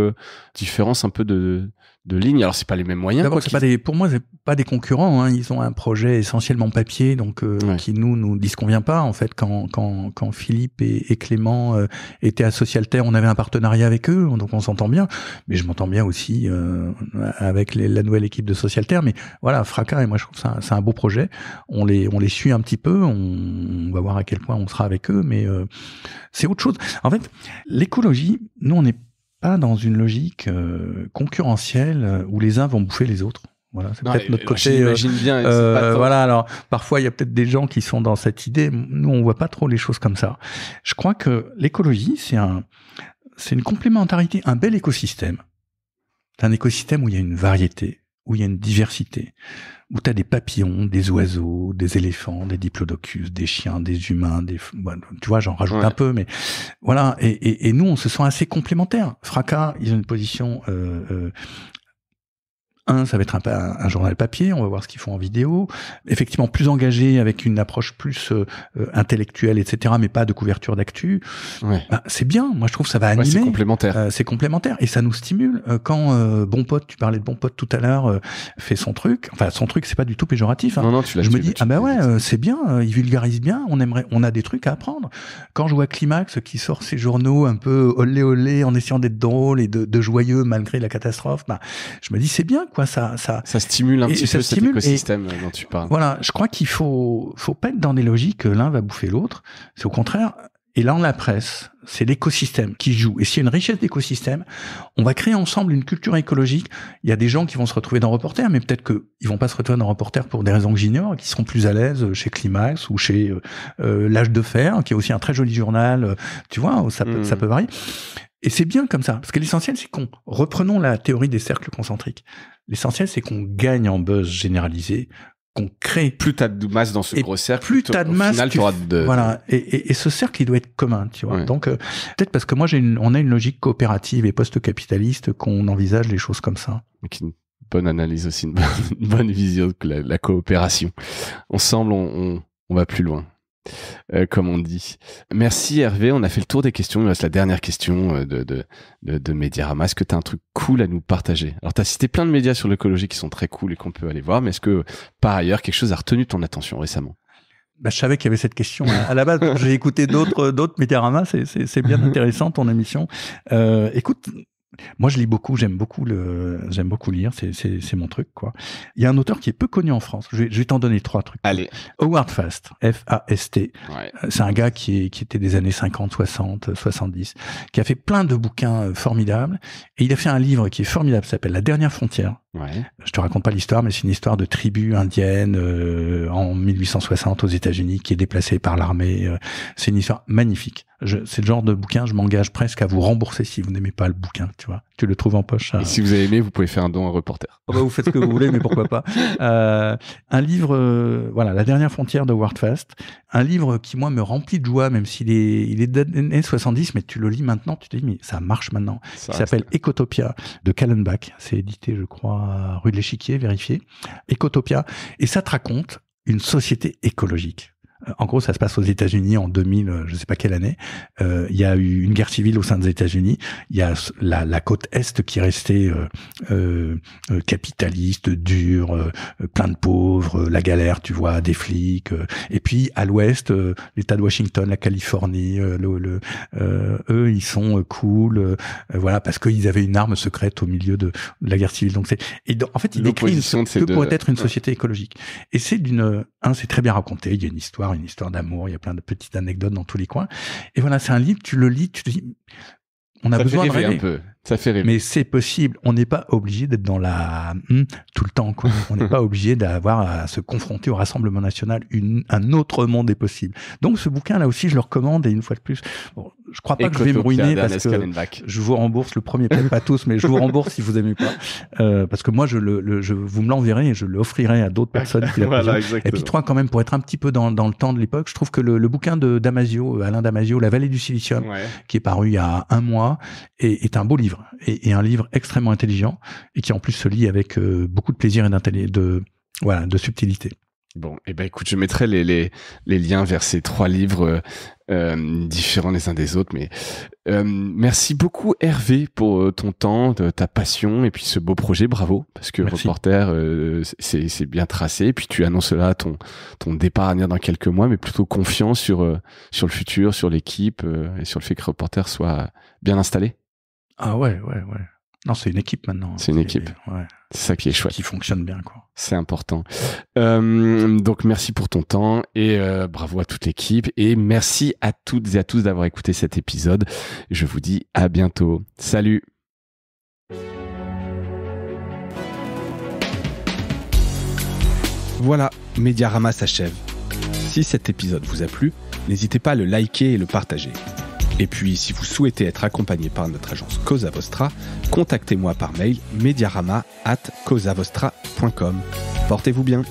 différence un peu de ligne. Alors c'est pas les mêmes moyens. D'abord, pour moi, c'est pas des concurrents. Hein. Ils ont un projet essentiellement papier, donc qui nous disconvient pas. En fait, quand Philippe et Clément étaient à Socialter, on avait un partenariat avec eux, donc on s'entend bien. Mais je m'entends bien aussi avec la nouvelle équipe de Socialter. Mais voilà, Fracas, et moi je trouve que c'est un beau projet. On les suit un petit peu. On va voir à quel point on sera avec eux, mais c'est autre chose. En fait, l'écologie, nous on est pas dans une logique concurrentielle où les uns vont bouffer les autres. Voilà, c'est peut-être notre côté. J'imagine bien. Voilà, alors parfois il y a peut-être des gens qui sont dans cette idée. Nous, on voit pas trop les choses comme ça. Je crois que l'écologie, c'est une complémentarité, un bel écosystème. C'est un écosystème où il y a une variété, où il y a une diversité, où tu as des papillons, des oiseaux, des éléphants, des diplodocus, des chiens, des humains, tu vois, j'en rajoute un peu, mais voilà. Et nous, on se sent assez complémentaires. Fracas, ils ont une position. Ça va être un journal papier, on va voir ce qu'ils font en vidéo. Effectivement, plus engagé, avec une approche plus intellectuelle, etc., mais pas de couverture d'actu. Ouais. C'est bien, moi je trouve que ça va animer. C'est complémentaire. C'est complémentaire, et ça nous stimule. Quand Bon Pote, tu parlais de Bon Pote tout à l'heure, fait son truc, enfin son truc, c'est pas du tout péjoratif. Hein. Non, tu l'as Je me dis, c'est bien, il vulgarise bien, on a des trucs à apprendre. Quand je vois Climax qui sort ses journaux un peu olé olé, en essayant d'être drôle et de joyeux malgré la catastrophe, je me dis, c'est bien, quoi. Ça stimule un petit peu cet écosystème dont tu parles. Voilà, je crois qu'il faut pas être dans des logiques l'un va bouffer l'autre. C'est au contraire. Et là, la presse, c'est l'écosystème qui joue. Et s'il y a une richesse d'écosystème, on va créer ensemble une culture écologique. Il y a des gens qui vont se retrouver dans Reporter, mais peut-être qu'ils vont pas se retrouver dans Reporter pour des raisons que j'ignore, qui seront plus à l'aise chez Climax ou chez L'Âge de Fer, qui est aussi un très joli journal. Tu vois, ça peut varier. Et c'est bien comme ça, parce que l'essentiel, c'est reprenons la théorie des cercles concentriques. L'essentiel, c'est qu'on gagne en buzz généralisé, qu'on crée. Plus t'as de masse dans ce gros cercle, plus t'as de masse, t'auras voilà. Et ce cercle, il doit être commun, tu vois. Ouais. Donc, peut-être parce que moi, on a une logique coopérative et post-capitaliste qu'on envisage les choses comme ça. Donc, une bonne analyse aussi, une bonne vision de la coopération. Ensemble, on va plus loin. Comme on dit. Merci Hervé, on a fait le tour des questions. Il me reste la dernière question de Mediarama. Est-ce que tu as un truc cool à nous partager? Alors tu as cité plein de médias sur l'écologie qui sont très cool et qu'on peut aller voir, mais est-ce que par ailleurs quelque chose a retenu ton attention récemment? Je savais qu'il y avait cette question à la base. J'ai écouté d'autres Mediarama, c'est bien intéressant ton émission. Écoute, moi, je lis beaucoup, j'aime beaucoup lire, c'est mon truc, quoi. Il y a un auteur qui est peu connu en France. Je vais t'en donner 3 trucs. Allez. Howard Fast, F-A-S-T. Ouais. C'est un gars qui était des années 50, 60, 70, qui a fait plein de bouquins formidables. Et il a fait un livre qui est formidable, qui s'appelle La Dernière Frontière. Ouais. Je te raconte pas l'histoire, mais c'est une histoire de tribu indienne en 1860 aux États-Unis qui est déplacée par l'armée. C'est une histoire magnifique. C'est le genre de bouquin, je m'engage presque à vous rembourser si vous n'aimez pas le bouquin, tu vois, Tu le trouves en poche. Et si vous avez aimé, vous pouvez faire un don à Reporter. Oh bah, vous faites ce que vous voulez, mais pourquoi pas. Un livre, voilà, La dernière frontière de Howard Fast. Un livre qui, moi, me remplit de joie, même s'il est des années 70, mais tu le lis maintenant, tu te dis, mais ça marche maintenant. Il s'appelle Ecotopia de Kallenbach. C'est édité, je crois, rue de l'Échiquier, vérifiez. Ecotopia. Et ça te raconte une société écologique. En gros, ça se passe aux États-Unis en 2000, je sais pas quelle année. Il y a eu une guerre civile au sein des États-Unis. Il y a la côte est qui est restée capitaliste, dure, plein de pauvres, la galère, tu vois, des flics. Et puis à l'ouest, l'État de Washington, la Californie, eux, ils sont cool, voilà, parce qu'ils avaient une arme secrète au milieu de la guerre civile. Donc en fait, il décrit ce que pourrait être une société écologique. Et c'est c'est très bien raconté. Il y a une histoire d'amour, il y a plein de petites anecdotes dans tous les coins. Et voilà, c'est un livre, tu le lis, tu te dis, on a besoin de rêver. Un peu. Ça fait rêver. Mais c'est possible. On n'est pas obligé d'être dans la tout le temps, quoi. On n'est pas obligé d'avoir à se confronter au Rassemblement national. Un autre monde est possible. Donc ce bouquin là aussi, je le recommande. Et une fois de plus, bon, je crois pas que je vais me ruiner parce que je vous rembourse le premier, peut-être pas tous, mais je vous rembourse si vous aimez pas, parce que moi vous me l'enverrez et je l'offrirai à d'autres personnes qui voilà, et puis toi, quand même, pour être un petit peu dans le temps de l'époque, je trouve que le bouquin de Damasio, Alain Damasio, La vallée du silicium, qui est paru il y a un mois, est un beau livre. Et un livre extrêmement intelligent et qui en plus se lit avec beaucoup de plaisir et de subtilité. Bon, et ben écoute, je mettrai les liens vers ces 3 livres différents les uns des autres, mais merci beaucoup Hervé pour ton temps, ta passion et puis ce beau projet, bravo, parce que merci. Reporter c'est bien tracé, et puis tu annonces là ton départ à venir dans quelques mois, mais plutôt confiant sur le futur, sur l'équipe et sur le fait que Reporter soit bien installé. Ah ouais. Non, c'est une équipe maintenant. C'est une équipe. Ouais. C'est ça qui est chouette. Qui fonctionne bien, quoi. C'est important. Donc merci pour ton temps et bravo à toute l'équipe et merci à toutes et à tous d'avoir écouté cet épisode. Je vous dis à bientôt. Salut. Voilà, Mediarama s'achève. Si cet épisode vous a plu, n'hésitez pas à le liker et le partager. Et puis, si vous souhaitez être accompagné par notre agence Cosa Vostra, contactez-moi par mail mediarama@cosavostra.com. Portez-vous bien.